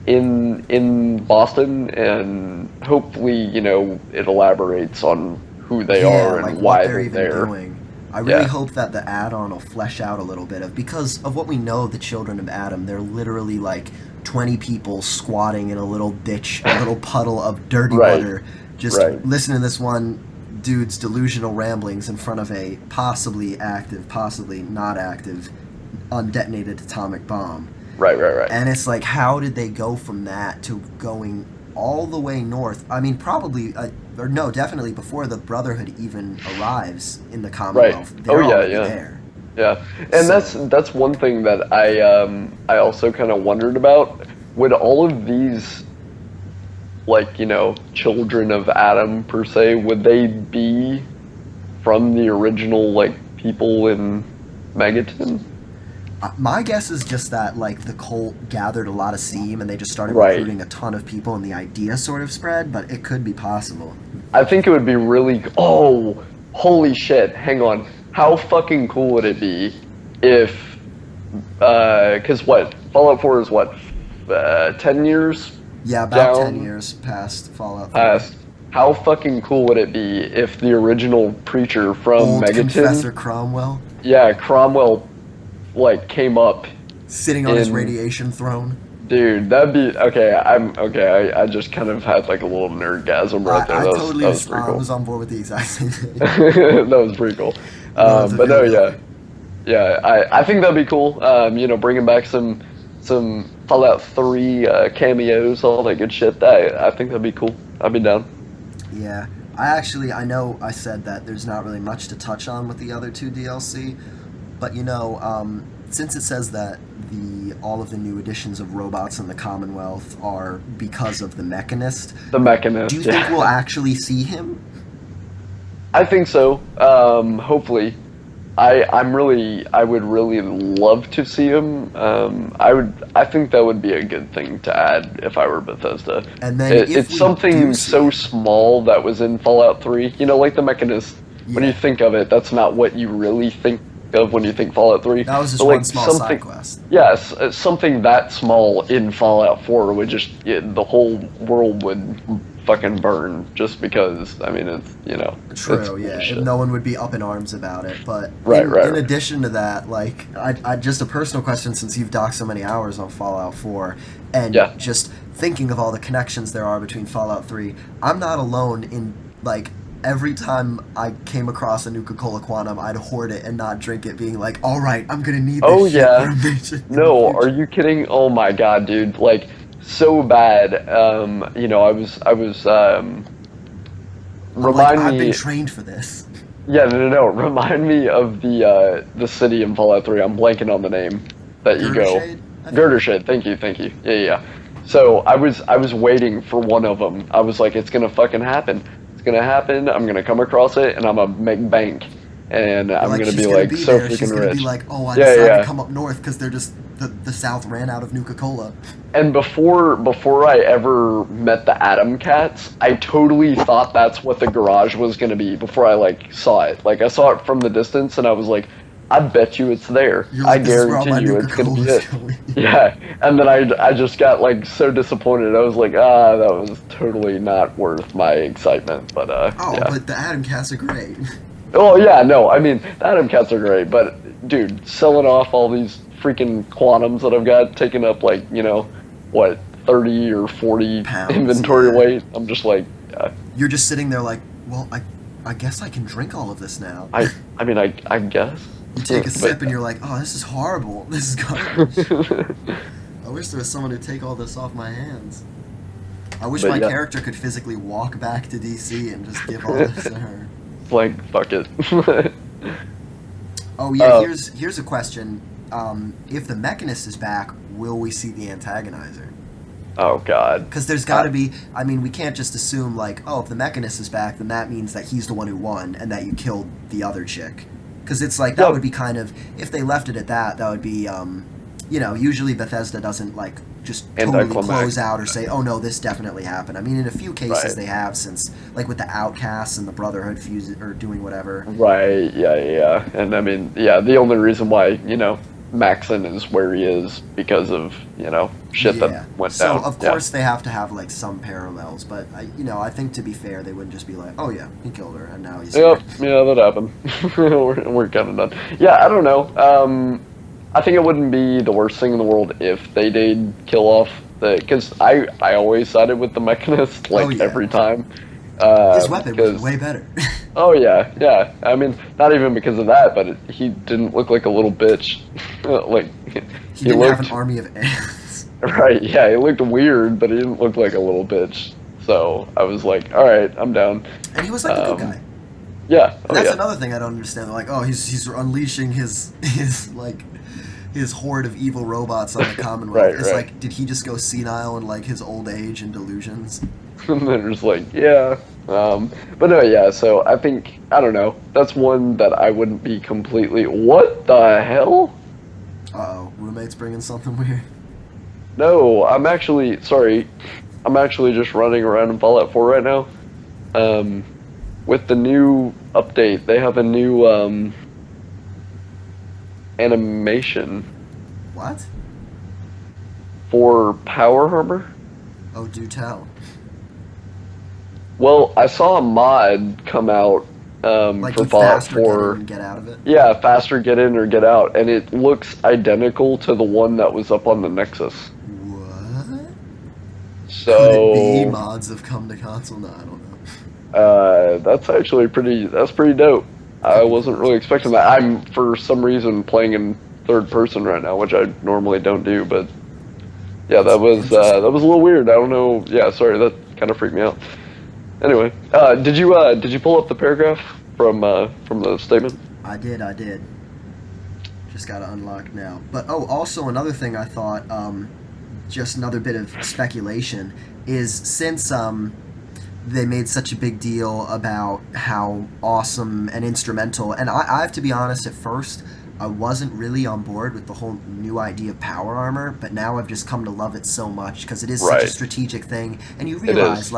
in Boston, and hopefully it elaborates on who they are and why they're there. Doing. I really hope that the add-on will flesh out a little bit because of what we know, the Children of Adam, they're literally 20 people squatting in a little ditch, a little puddle of dirty water, just listening to this one dude's delusional ramblings in front of a possibly active, possibly not active, undetonated atomic bomb. Right. And it's like, how did they go from that to going all the way north? I mean, probably... definitely before the Brotherhood even arrives in the Commonwealth. Right. They're already there. Yeah, and that's one thing that I also kind of wondered about. Would all of these like, children of Adam per se, would they be from the original, like, people in Megaton? My guess is just that, like, the cult gathered a lot of steam and they just started Right. recruiting a ton of people and the idea sort of spread, but it could be possible. I think it would be really. Oh, holy shit! Hang on. How fucking cool would it be if, because what Fallout 4 is what, 10 years Yeah, about down 10 years past Fallout 3. past. How fucking cool would it be if the original preacher from Old Megaton, Confessor Cromwell yeah, Cromwell, like came up. sitting on his In- radiation throne. Dude, that'd be okay. I'm okay. I just kind of had like a little nerdgasm right there. I That was, totally that was pretty cool. was on board with the exact same thing. That was pretty cool. No, it's a But no, good yeah, yeah. I think that'd be cool. Bringing back some Fallout 3 cameos, all that good shit. I think that'd be cool. I'd be down. Yeah, I know I said that there's not really much to touch on with the other two DLC, but since it says that all of the new additions of robots in the Commonwealth are because of the Mechanist, The Mechanist. do you yeah. think we'll actually see him? I think so. Hopefully. I would really love to see him. I think that would be a good thing to add if I were Bethesda. And then if It's we something do see so him- small that was in Fallout 3. Like the Mechanist. When Yeah. you think of it, that's not what you really think of when you think Fallout 3. That was just But, like, one small something, side quest. Yes, something that small in Fallout 4 would just the whole world would fucking burn just because. I mean, it's True, it's yeah. bullshit. And no one would be up in arms about it. But Right, in, right, in right. addition to that, like, I just a personal question since you've docked so many hours on Fallout 4, and Yeah. just thinking of all the connections there are between Fallout 3, I'm not alone in, like, every time I came across a Nuka-Cola Quantum, I'd hoard it and not drink it, being like, all right, I'm going to need this Oh, shit yeah. for a mission in the No, future." are you kidding? Oh my god, dude! Like, so bad. I was I'm like, remind I've me. been trained for this. Yeah, no. Remind me of the city in Fallout 3. I'm blanking on the name that you go. Girdershade, I think? Girdershade. Thank you. Yeah. So I was waiting for one of them. I was like, it's gonna fucking happen. It's gonna happen. I'm gonna come across it, and I'm gonna make bank, and I'm Like, gonna she's be gonna like be so there. She's freaking gonna rich. be like, oh, I Yeah, decided yeah. to come up north because they're just the South ran out of Nuka-Cola. And before I ever met the Atom Cats, I totally thought that's what the garage was gonna be before I saw it. Like I saw it from the distance, and I was like, I bet you it's there. You're like, I this is where all my guarantee you it's gonna be Nuka-Cola's it. going. Yeah, and then I just got so disappointed. I was like, that was totally not worth my excitement. But Oh, yeah. but the Atom Cats are great. Oh yeah, no, I mean the Atom Cats are great, but dude, selling off all these freaking quantums that I've got taking up 30 or 40 Pounds, inventory yeah. weight. I'm just like, You're just sitting there like, well, I guess I can drink all of this now. I mean I guess. You take a But- sip and you're like, oh, this is horrible. This is garbage. I wish there was someone who'd take all this off my hands. I wish But my yeah. character could physically walk back to DC and just give all this to her. like fuck it. Oh yeah, Oh. here's a question. If the Mechanist is back, will we see the Antagonizer? Oh god. Because there's got to be. I mean, we can't just assume like, oh, if the Mechanist is back, then that means that he's the one who won and that you killed the other chick. Because it's like that Yeah. would be kind of, if they left it at that, that would be usually Bethesda doesn't just totally Anticlimactic. close out or say, oh no, this definitely happened. I mean, in a few cases Right. they have, since like with the Outcasts and the Brotherhood fusing or doing whatever. Right, yeah. And I mean, yeah, the only reason why, Maxon is where he is because of, shit that went so down. of Yeah. course they have to have like some parallels, but I think to be fair, they wouldn't just be like, oh yeah, he killed her and now he's Yep, yeah, that happened. we're kind of done. Yeah, I don't know. I think it wouldn't be the worst thing in the world if they did kill off because I always sided with the Mechanist Oh, yeah. every time. his weapon was because- way better. Oh yeah. I mean, not even because of that, but he didn't look like a little bitch. He didn't have an army of ants. Right, yeah, he looked weird, but he didn't look like a little bitch. So I was like, all right, I'm down. And he was like a good guy. Yeah, And that's yeah. another thing I don't understand. They're like, oh, he's unleashing his horde of evil robots on the Commonwealth. Right, It's right. like, did he just go senile in like his old age and delusions? And they're just like, yeah. But no, yeah, so I think, I don't know, that's one that I wouldn't be completely, what the hell? Uh-oh, roommate's bringing something weird. No, sorry, I'm actually just running around in Fallout 4 right now. With the new update, they have a new, animation What? for power armor. Oh, do tell. Well, I saw a mod come out Like for you Fallout faster get in 4. and get out of it? Yeah, faster get in or get out, and it looks identical to the one that was up on the Nexus. What? So Could it be mods have come to console? No, I don't know. that's actually that's pretty dope. I wasn't really expecting that. I'm for some reason playing in third person right now, which I normally don't do, but yeah, that was a little weird. I don't know. Yeah, sorry, that kind of freaked me out. Anyway, did you pull up the paragraph from the statement? I did. Just gotta unlock now. But also another thing I thought, just another bit of speculation, is since they made such a big deal about how awesome and instrumental, and I have to be honest, at first I wasn't really on board with the whole new idea of power armor, but now I've just come to love it so much because it is such a strategic thing, and you realize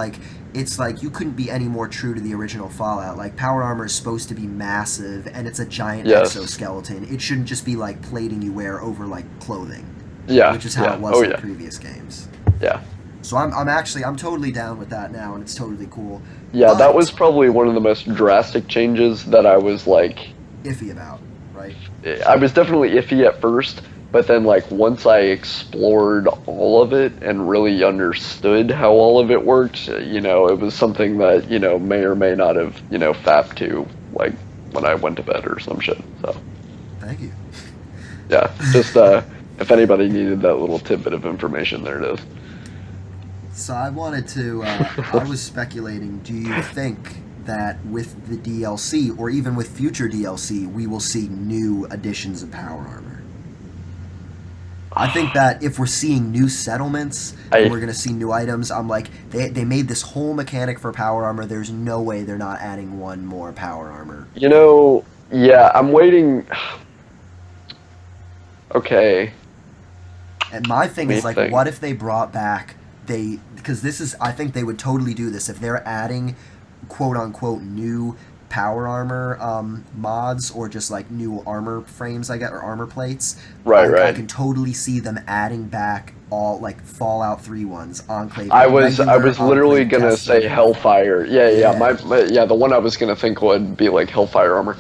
it's like you couldn't be any more true to the original Fallout. Like, power armor is supposed to be massive, and it's a giant exoskeleton. It shouldn't just be like plating you wear over like clothing. Yeah, which is how it was in the previous games. Yeah. So I'm totally down with that now, and it's totally cool. Yeah, But that was probably one of the most drastic changes that I was like iffy about, right? I was definitely iffy at first, but then like once I explored all of it and really understood how all of it worked, it was something that, may or may not have, fapped to like when I went to bed or some shit. So Thank you. yeah, just if anybody needed that little tidbit of information, there it is. So I wanted to, I was speculating, do you think that with the DLC, or even with future DLC, we will see new additions of power armor? I think that if we're seeing new settlements, and we're going to see new items, I'm like, they made this whole mechanic for power armor, there's no way they're not adding one more power armor. Yeah, I'm waiting. Okay. And my thing is, like, what if they brought back, because this is, I think they would totally do this, if they're adding quote-unquote new power armor mods, or just like new armor frames, I guess, or armor plates. Right. I can totally see them adding back all like Fallout 3 ones, Enclave. I was literally gonna say Hellfire. Yeah. The one I was gonna think would be like Hellfire armor.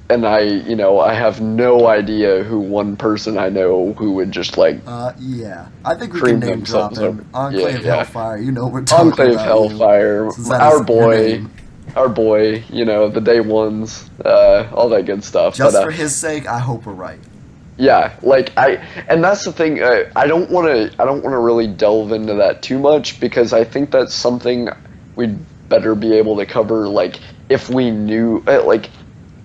And I have no idea who one person I know who would just like. Yeah, I think we can name drop him. Enclave Hellfire. You know we're talking Enclave about Hellfire. Our boy. The day ones. All that good stuff. Just for his sake, I hope we're right. Yeah, and that's the thing. I don't want to really delve into that too much, because I think that's something we'd better be able to cover. Like, if we knew,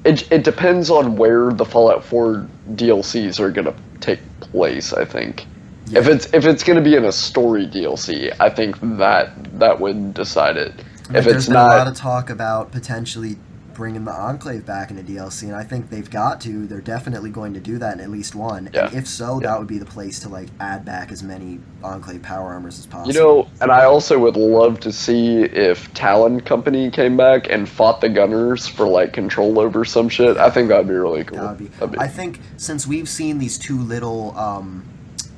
It depends on where the Fallout 4 DLCs are gonna take place, I think. Yeah. If it's gonna be in a story DLC, I think that would decide it. There's been a lot of talk about potentially bringing the Enclave back in a DLC, and I think they've got to. They're definitely going to do that in at least one. Yeah. And if so, that would be the place to like add back as many Enclave power armors as possible. And I also would love to see if Talon Company came back and fought the Gunners for like control over some shit. I think that'd be really cool. That'd be. I think since we've seen these two little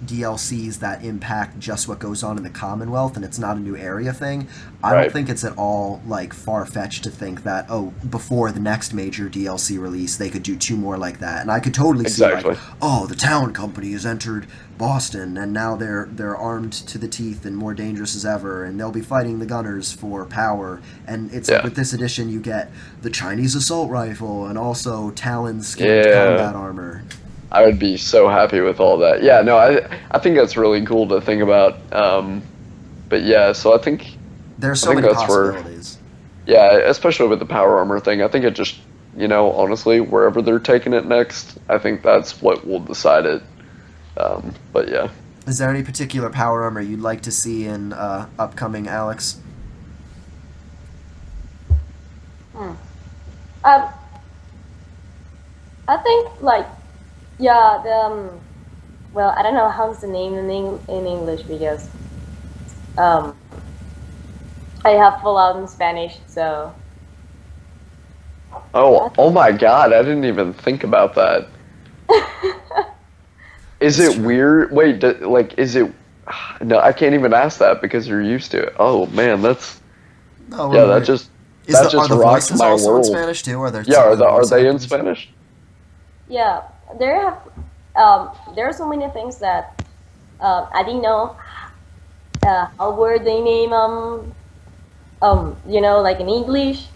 DLCs that impact just what goes on in the Commonwealth, and it's not a new area thing, I don't think it's at all like far-fetched to think that before the next major DLC release they could do two more like that. And I could totally see like, the Talon Company has entered Boston and now they're armed to the teeth and more dangerous as ever, and they'll be fighting the Gunners for power. And it's like with this edition you get the Chinese assault rifle and also Talon's skinned combat armor. I would be so happy with all that. Yeah, no, I think that's really cool to think about. But yeah, so I think there's so many possibilities. Especially with the power armor thing. I think it just, honestly, wherever they're taking it next, I think that's what will decide it. But yeah. Is there any particular power armor you'd like to see in upcoming Alex? Hmm. Um, I think like yeah the well I don't know how's the name in English because um I have full out in Spanish so Oh my God! I didn't even think about that. Is That's it true. weird? Wait, like, is it? No, I can't even ask that because you're used to it. Oh man, that's No, yeah. wait. That Are just the rocked voices my also in world. Spanish too? Are there Yeah, are there are voice they in actors? Spanish? yeah there are so many things that I didn't know how were they name like in English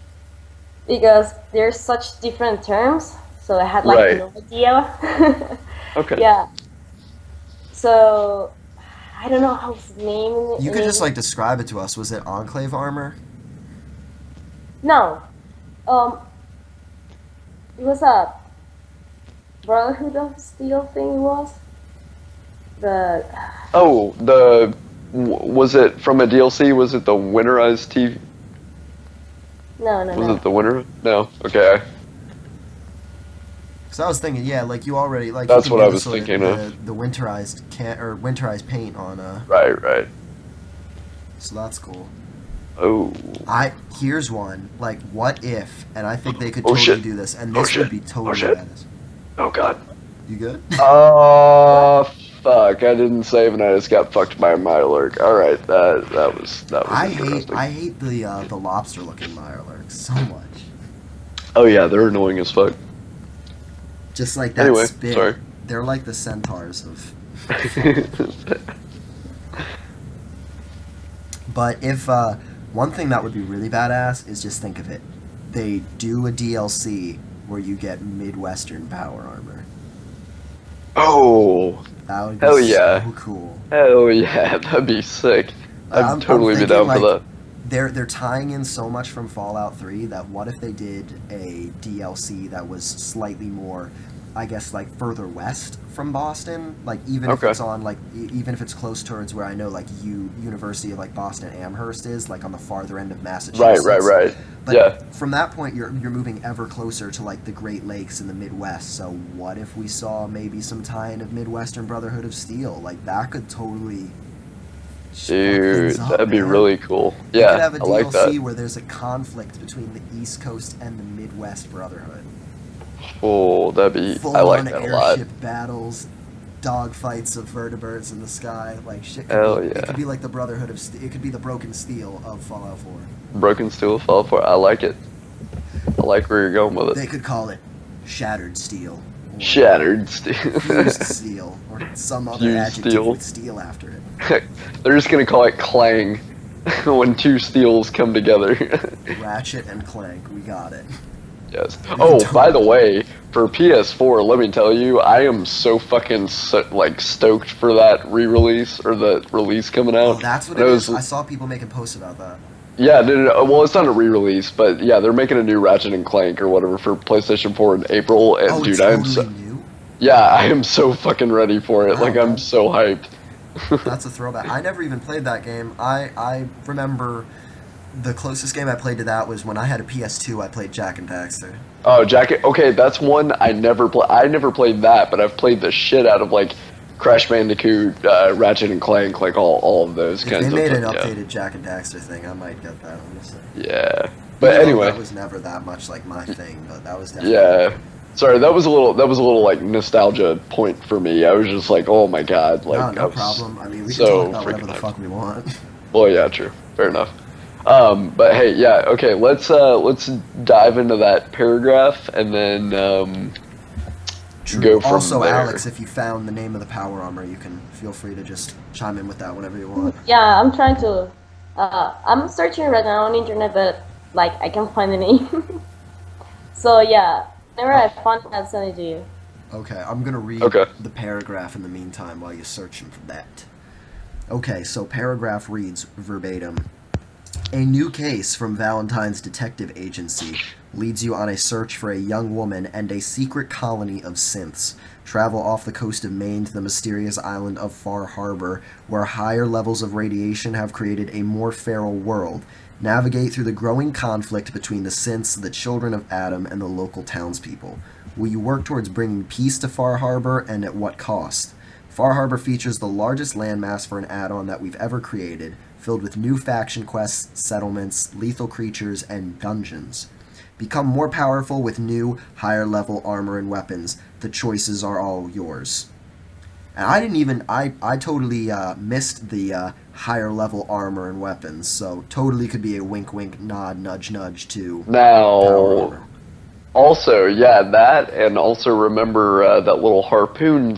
because there's such different terms so I had like Right. no idea. Okay. Yeah, so I don't know how it's named You in could just English. like describe it to us. Was it Enclave armor? No, um, it was a Brotherhood of Steel thing. It was the Oh, was it from a DLC? Was it the winterized TV? no, no, Was no. it the winter? No. Okay. Because I was thinking, yeah, like you already like you That's can what do I the was sort of thinking of. the winterized can or winterized paint on Right. Right. so that's cool. Oh. Here's one like what if, and I think they could Oh totally shit. do this, and Oh this would shit. be Oh totally shit. badass. Oh God. You good? What? Oh fuck! I didn't save and I just got fucked by a Mirelurk. All right, that was interesting. I hate the lobster looking Mirelurks so much. Oh yeah, they're annoying as fuck. Just like that Anyway, spit. sorry. They're like the centaurs of. But if one thing that would be really badass is just think of it. They do a DLC where you get Midwestern power armor. Oh, That would be hell yeah. so cool. Hell yeah, that'd be sick. I'd I'm totally be thinking down for like that. they're tying in so much from Fallout 3 that what if they did a DLC that was slightly more, I guess, like further west from Boston, like even if Okay. it's on like even if it's close towards where I know like University of like Boston Amherst is, like on the farther end of Massachusetts. Right. But Yeah. from that point, you're moving ever closer to like the Great Lakes in the Midwest. So what if we saw maybe some tie-in of Midwestern Brotherhood of Steel? Like that could totally fuck Dude, things up, that'd be man. really cool. You could have Yeah, a I like that. DLC where there's a conflict between the East Coast and the Midwest Brotherhood. Oh, I Full like on that a lot. airship battles, dogfights of vertebrates in the sky. Like shit could Hell be. It yeah. could be like the Brotherhood of. It could be the Broken Steel of Fallout 4. Broken Steel Fall for I like it. I like where you're going with They it. could call it Shattered Steel. Or Shattered Steel. Fused Steel, or some other Fused adjective steel. with steel after it. They're just gonna call it Clang when two steels come together. Ratchet and Clank, we got it. Yes. can Oh, totally- by the way, for PS4, let me tell you, I am so fucking like stoked for that re-release or the release coming out. Oh, that's what And it was- is. I saw people making posts about that. Yeah, no. Well, it's not a re-release, but yeah, they're making a new Ratchet and Clank or whatever for PlayStation 4 in April. And Oh, dude, it's I am totally so new. yeah, I am so fucking ready for it. Wow, Like I'm man. so hyped. That's a throwback. I never even played that game. I remember the closest game I played to that was when I had a PS2. I played Jack and Daxter. Oh, Jacket. Okay, that's one I never play. I never played that, but I've played the shit out of like Crash Bandicoot, Ratchet and Clank, like all of those If kinds they made of an yeah. updated Jack and Daxter thing, I might get that. Honestly. Yeah. But Even though anyway, that was never that much like my thing, but that was definitely. yeah. Sorry, that was a little like nostalgia point for me. I was just like, oh my god, like No, I no was problem. I mean, we so can talk about whatever freaking the hyped. fuck we want. Well, yeah, true. Fair enough. But hey, yeah, okay. Let's dive into that paragraph and then True. go from Also, there. Alex, if you found the name of the power armor, you can feel free to just chime in with that whenever you want. Yeah, I'm trying to. I'm searching right now on internet, but like I can't find the name. So yeah, whenever I find it, I'll send it to you. Okay, I'm gonna read Okay. the paragraph in the meantime while you're searching for that. Okay, so paragraph reads verbatim. A new case from Valentine's Detective Agency leads you on a search for a young woman and a secret colony of synths. Travel off the coast of Maine to the mysterious island of Far Harbor, where higher levels of radiation have created a more feral world. Navigate through the growing conflict between the synths, the children of Adam, and the local townspeople. Will you work towards bringing peace to Far Harbor, and at what cost? Far Harbor features the largest landmass for an add-on that we've ever created, filled with new faction quests, settlements, lethal creatures, and dungeons. Become more powerful with new, higher-level armor and weapons. The choices are all yours. And I totally missed the higher-level armor and weapons, so totally could be a wink-wink, nod, nudge-nudge to power Now, armor. also, yeah, that, and also remember that little harpoon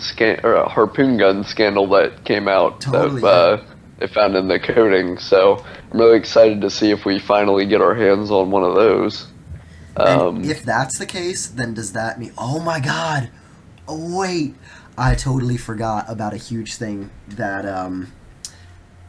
gun scandal that came out Totally, that they found in the coding. So I'm really excited to see if we finally get our hands on one of those. And if that's the case, then does that mean... Oh my god! Oh wait! I totally forgot about a huge thing that,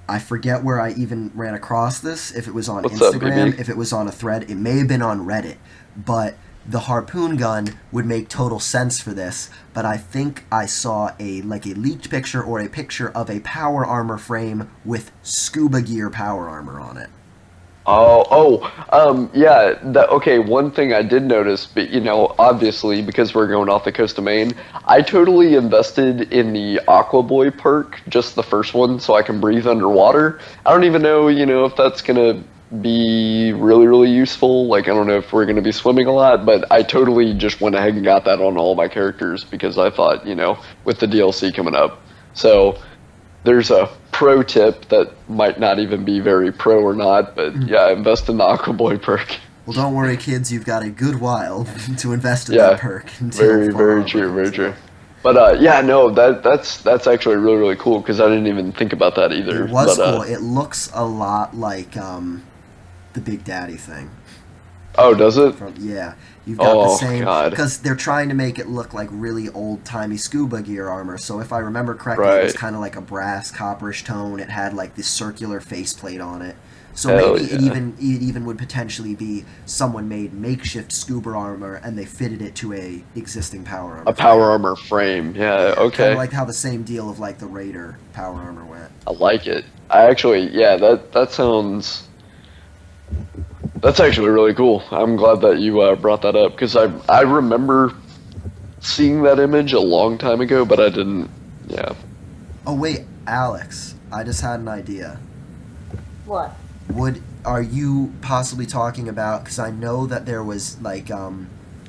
I forget where I even ran across this, if it was on What's up, Instagram, baby? if it was on a thread, it may have been on Reddit, but the harpoon gun would make total sense for this, but I think I saw a leaked picture or a picture of a power armor frame with scuba gear power armor on it. Yeah. Okay, one thing I did notice, but obviously because we're going off the coast of Maine, I totally invested in the Aqua Boy perk, just the first one, so I can breathe underwater. I don't even know, if that's gonna be really, really useful. Like, I don't know if we're gonna be swimming a lot, but I totally just went ahead and got that on all my characters because I thought, with the DLC coming up. So there's a pro tip that might not even be very pro or not, but yeah, invest in the Aqua Boy perk. Well, don't worry, kids, you've got a good while to invest in Yeah, that perk. Until very, Far very Harbor true, very comes true. out. But yeah, no, that's actually really, really cool because I didn't even think about that either. It was But, cool. It looks a lot like the Big Daddy thing. Oh, does it? Yeah, you've got the Oh, same, God. because they're trying to make it look like really old-timey scuba gear armor. So if I remember correctly, it was Right. kind of like a brass copperish tone. It had like this circular faceplate on it. So Hell maybe yeah. it even would potentially be someone made makeshift scuba armor and they fitted it to a existing power armor. A power armor frame. Yeah, Kind okay. of like how the same deal of like the Raider power armor went. I like it. I actually, yeah, that sounds. That's actually really cool. I'm glad that you brought that up because I remember seeing that image a long time ago, but I didn't. Yeah. Oh wait, Alex, I just had an idea. What? Are you possibly talking about, because I know that there was like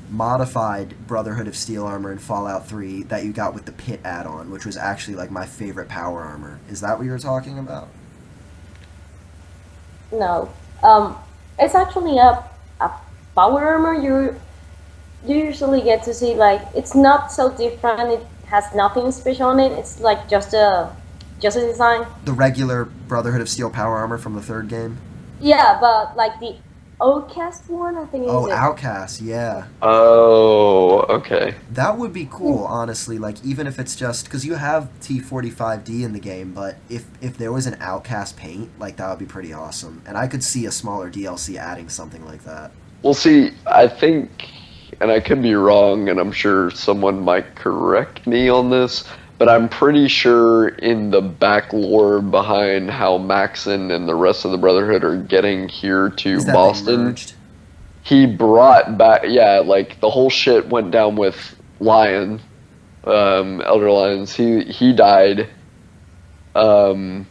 modified Brotherhood of Steel armor in Fallout 3 that you got with the Pit add-on, which was actually like my favorite power armor. Is that what you were talking about? No. It's actually a power armor. You usually get to see, like, it's not so different. It has nothing special on it. It's like just a design. The regular Brotherhood of Steel power armor from the third game? Yeah, but like the Outcast one, I think Oh, is it. Outcast, yeah. Oh, okay. That would be cool, honestly, like, even if it's just, because you have T45D in the game, but if there was an Outcast paint, like, that would be pretty awesome. And I could see a smaller DLC adding something like that. Well, see, I think, and I could be wrong, and I'm sure someone might correct me on this, but I'm pretty sure in the back lore behind how Maxon and the rest of the Brotherhood are getting here to Is that they Boston, merged? he brought back, yeah, like the whole shit went down with Lion, Elder Lions. He died. Let's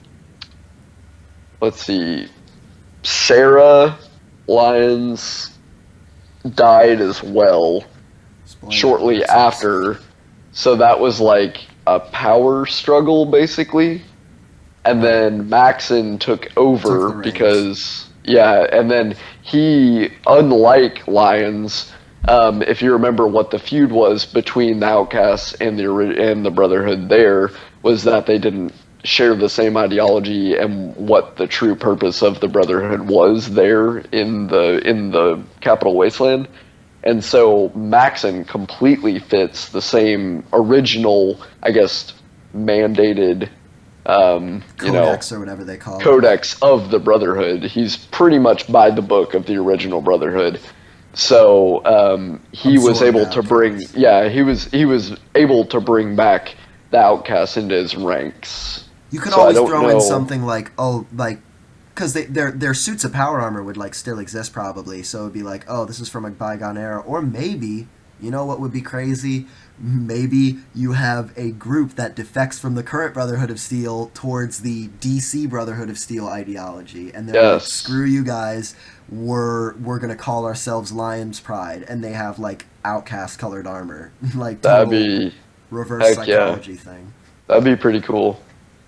see, Sarah Lyons died as well Spoiler shortly alert. after. So that was like a power struggle, basically. And then Maxon took over Took the reins. because, yeah, and then he, unlike Lions, if you remember what the feud was between the Outcasts and the Brotherhood, there was that they didn't share the same ideology and what the true purpose of the Brotherhood was there in the Capital Wasteland. And so Maxon completely fits the same original, I guess, mandated Codex or whatever they call it. Codex of the Brotherhood. He's pretty much by the book of the original Brotherhood. So he was able to bring, he was able to bring back the outcasts into his ranks. You could always throw in something like, because their suits of power armor would like still exist probably, so it'd be like, oh, this is from a bygone era, or maybe, you know what would be crazy? Maybe you have a group that defects from the current Brotherhood of Steel towards the DC Brotherhood of Steel ideology, and they're like, screw you guys, we're gonna call ourselves Lion's Pride, and they have like outcast colored armor, like that'd be reverse psychology thing. That'd be pretty cool.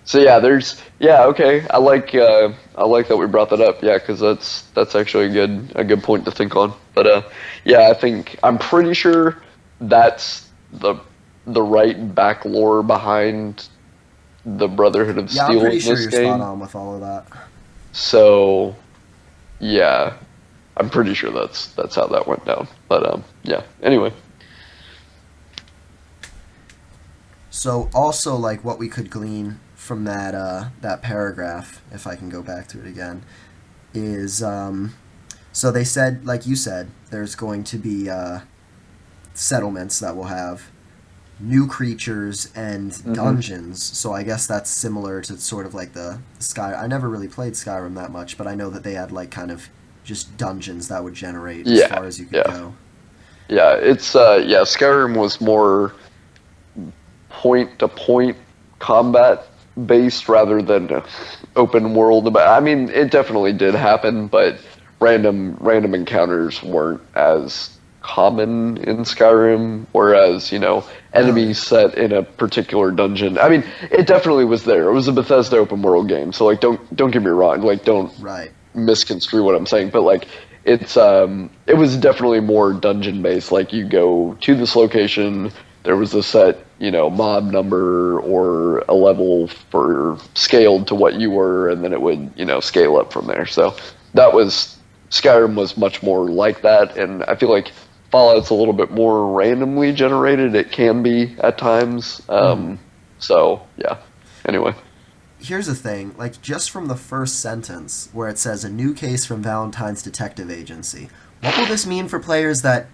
So okay. I like that we brought that up. Yeah, because that's actually a good point to think on. But I'm pretty sure that's the right back lore behind the Brotherhood of Steel. I'm pretty sure you're spot on with all of that. So, yeah, I'm pretty sure that's how that went down. But anyway. So also, like, what we could glean from that paragraph, if I can go back to it again, is so they said, like you said, there's going to be settlements that will have new creatures and dungeons. So I guess that's similar to sort of like the Sky. I never really played Skyrim that much, but I know that they had like kind of just dungeons that would generate as far as you could go. Yeah, it's Skyrim was more point-to-point combat based rather than open world. I mean, it definitely did happen, but random encounters weren't as common in Skyrim, whereas, enemies set in a particular dungeon. I mean, it definitely was there. It was a Bethesda open world game, so like don't get me wrong, like don't misconstrue what I'm saying, but like it was definitely more dungeon based. Like you go to this location, there was a set, mob number or a level for scaled to what you were, and then it would, scale up from there. So Skyrim was much more like that, and I feel like Fallout's a little bit more randomly generated. It can be at times. So, yeah. Anyway. Here's the thing. Like, just from the first sentence, where it says, a new case from Valentine's Detective Agency. What will this mean for players that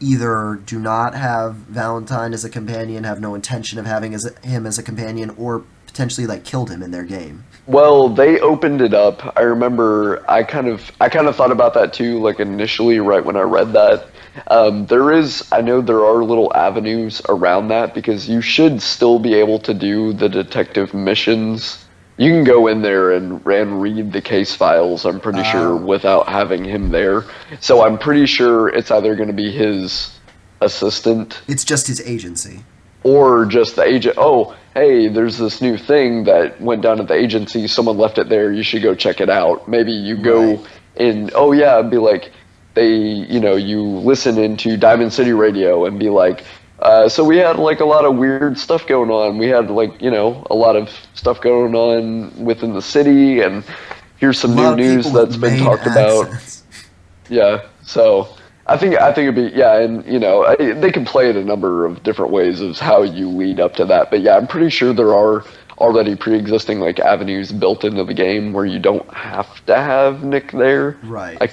either do not have Valentine as a companion, have no intention of having him as a companion, or potentially, like, killed him in their game? Well, they opened it up. I remember I kind of thought about that too, like initially right when I read that. I know there are little avenues around that, because you should still be able to do the detective missions. You can go in there and read the case files, I'm pretty sure, without having him there. So I'm pretty sure it's either going to be his assistant. It's just his agency. Or just the agent. Oh, hey, there's this new thing that went down at the agency. Someone left it there. You should go check it out. Maybe you go in. Oh yeah, and be like, you listen into Diamond City Radio and be like, so we had like a lot of weird stuff going on. We had like, a lot of stuff going on within the city, and here's some new news that's been talked about. Yeah, so I think it'd be, and they can play it a number of different ways of how you lead up to that. But yeah, I'm pretty sure there are already pre-existing like avenues built into the game where you don't have to have Nick there. Right. I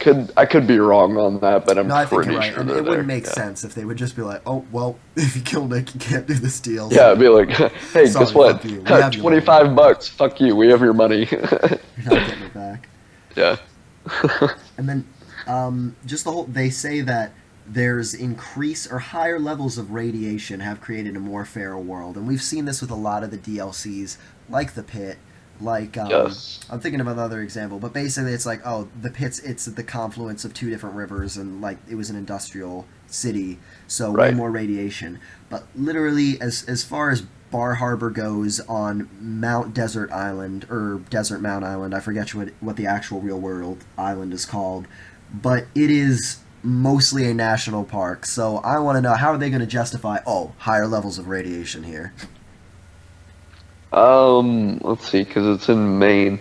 could be wrong on that, but I think you're right. And it wouldn't make sense if they would just be like, oh well, if you kill Nick, you can't do this deal. Yeah, it'd be like, hey, guess what? $25. Fuck you. We have your money. You're not getting it back. Yeah. And then just they say that there's increased or higher levels of radiation have created a more fair world, and we've seen this with a lot of the DLCs, like the Pit, like I'm thinking of another example, but basically it's like, oh, the Pit's, it's the confluence of two different rivers, and like it was an industrial city, so way more radiation. But literally, as far as Bar Harbor goes on Mount Desert Island, or Desert Mount Island, I forget what the actual real world island is called, but it is mostly a national park. So I want to know, how are they going to justify, higher levels of radiation here? Let's see, because it's in Maine.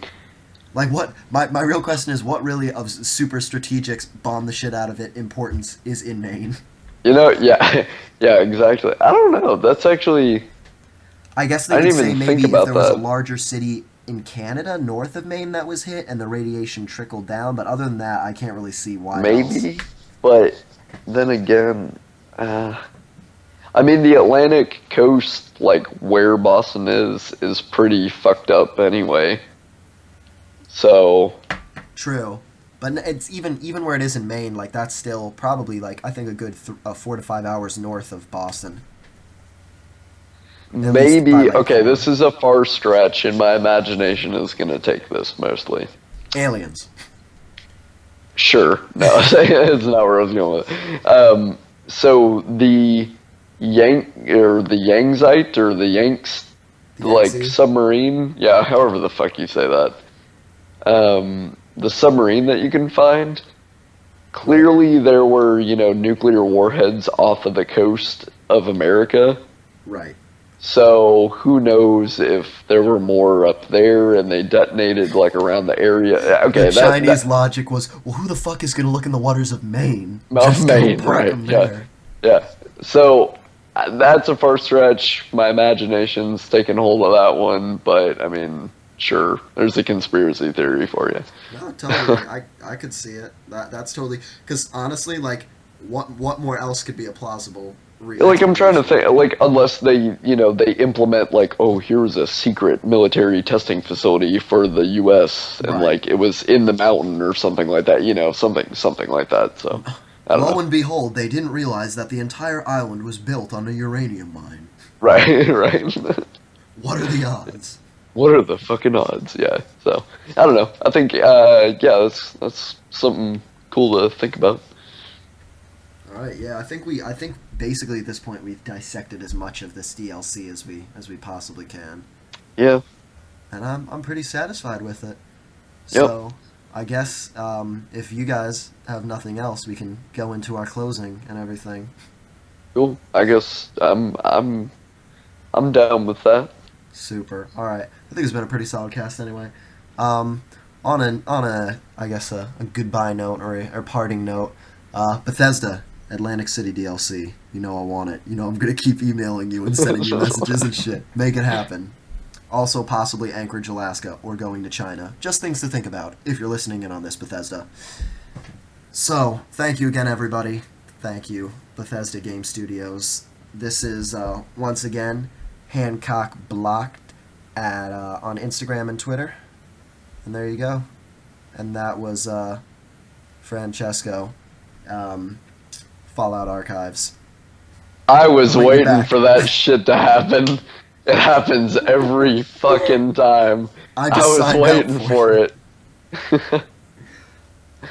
Like, what? My real question is, what really of super strategic bomb the shit out of it importance is in Maine? Yeah, exactly. I don't know. That's actually... I guess they I would didn't say even maybe think if about there was a that. larger city in Canada north of Maine that was hit and the radiation trickled down, but other than that, I can't really see why else. Maybe, but then again, uh, I mean, the Atlantic coast, like where Boston is pretty fucked up anyway. So, True, but it's even where it is in Maine, like that's still probably like I think a good 4 to 5 hours north of Boston, at least by maybe, like okay, car. this is a far stretch, and my imagination is gonna take this mostly. Aliens. Sure, no, it's not where I was going with it. So the the Yangtze or the Yanks, The like Yangtze. submarine, yeah, however the fuck you say that. The submarine that you can find, clearly there were, nuclear warheads off of the coast of America. Right. So who knows if there were more up there and they detonated like around the area. The Okay, Chinese logic was, well, who the fuck is gonna look in the waters of Maine? of Just don't Maine, park right? them Yeah, there. yeah. So that's a far stretch. My imagination's taking hold of that one, but I mean, sure, there's a conspiracy theory for you. No, totally. I could see it. That's totally because honestly, like, what more else could be a plausible Like I'm trying to explanation? think, like unless they implement like, oh, here's a secret military testing facility for the U.S. and Right. like it was in the mountain or something like that, something like that. So I don't Lo know. and behold, they didn't realize that the entire island was built on a uranium mine. Right, right. What are the odds? What are the fucking odds? Yeah. So I don't know. I think yeah, that's something cool to think about. All right, yeah, I think basically at this point we've dissected as much of this DLC as we possibly can, Yeah. and I'm pretty satisfied with it. Yep. So, I guess if you guys have nothing else, we can go into our closing and everything. Cool. I guess I'm down with that. Super. All right, I think it's been a pretty solid cast anyway. Um, on a I guess a goodbye note or a parting note, Bethesda. Atlantic City DLC. You know I want it. You know I'm gonna keep emailing you and sending you messages and shit. Make it happen. Also, possibly Anchorage, Alaska, or going to China. Just things to think about if you're listening in on this, Bethesda. So, thank you again, everybody. Thank you, Bethesda Game Studios. This is, once again, Hancock Blocked on Instagram and Twitter. And there you go. And that was Francesco, Fallout Archives. I was Bring it waiting back. for that shit to happen. It happens every fucking time. I I just was signed waiting up for it.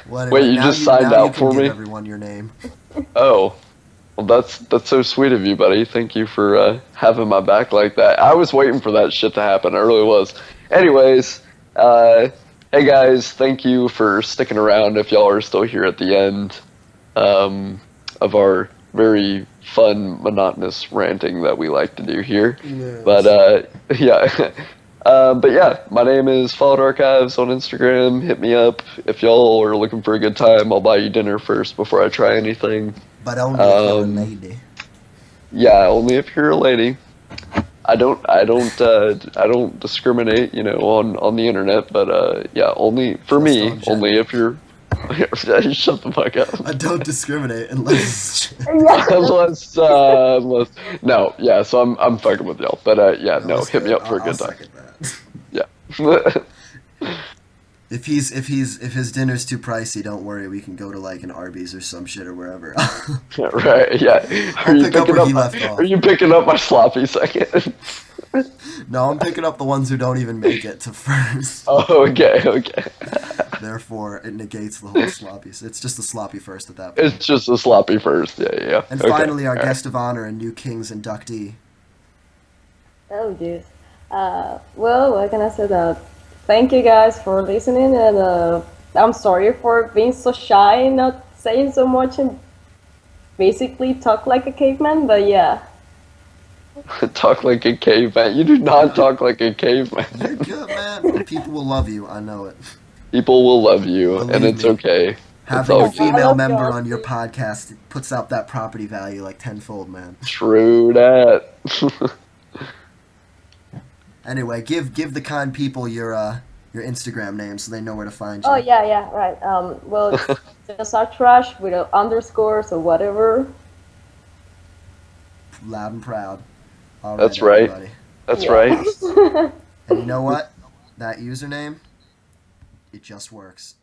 Well, Wait, anyway, you now just signed now you out can for give me? everyone your name. Oh, well, that's so sweet of you, buddy. Thank you for having my back like that. I was waiting for that shit to happen. I really was. Anyways, hey guys, thank you for sticking around. If y'all are still here at the end of our very fun, monotonous ranting that we like to do here. Yes. But yeah. But yeah, my name is Fallout Archives on Instagram. Hit me up if y'all are looking for a good time. I'll buy you dinner first before I try anything. But only if you're a Um, lady. Yeah, only if you're a lady. I don't discriminate, on the internet. But yeah, only for Just me. on gender. Only if you're. Shut the fuck up. I don't discriminate unless. Yeah. unless no, yeah. So I'm fucking with y'all. But yeah, no, that's hit me good. up for a I'll good time. second that. Yeah. If his dinner's too pricey, don't worry. We can go to like an Arby's or some shit or wherever. Yeah, right. Yeah. I'll pick up where he left off. Are you picking up my sloppy second? No, I'm picking up the ones who don't even make it to first. Oh, okay. Therefore, it negates the whole sloppy. It's just the sloppy first at that point. It's just a sloppy first. Yeah. And Okay, finally, our all right. guest of honor and new Kings inductee. Oh, jeez. Well, what can I say? Thank you guys for listening, and I'm sorry for being so shy and not saying so much and basically talk like a caveman, but yeah. Talk like a caveman. You do not talk like a caveman. You're good, man. People will love you. I know it. People will love you, and Believe it's me. okay. It's Having all a good. I female love member y'all, on your too. podcast puts out that property value like tenfold, man. True that. Anyway, give the kind people your Instagram name so they know where to find you. Oh yeah, right. Well, it's just our trash with underscores or whatever. Loud and proud. All That's right, right. everybody. That's Yeah. right. And you know what? That username, it just works.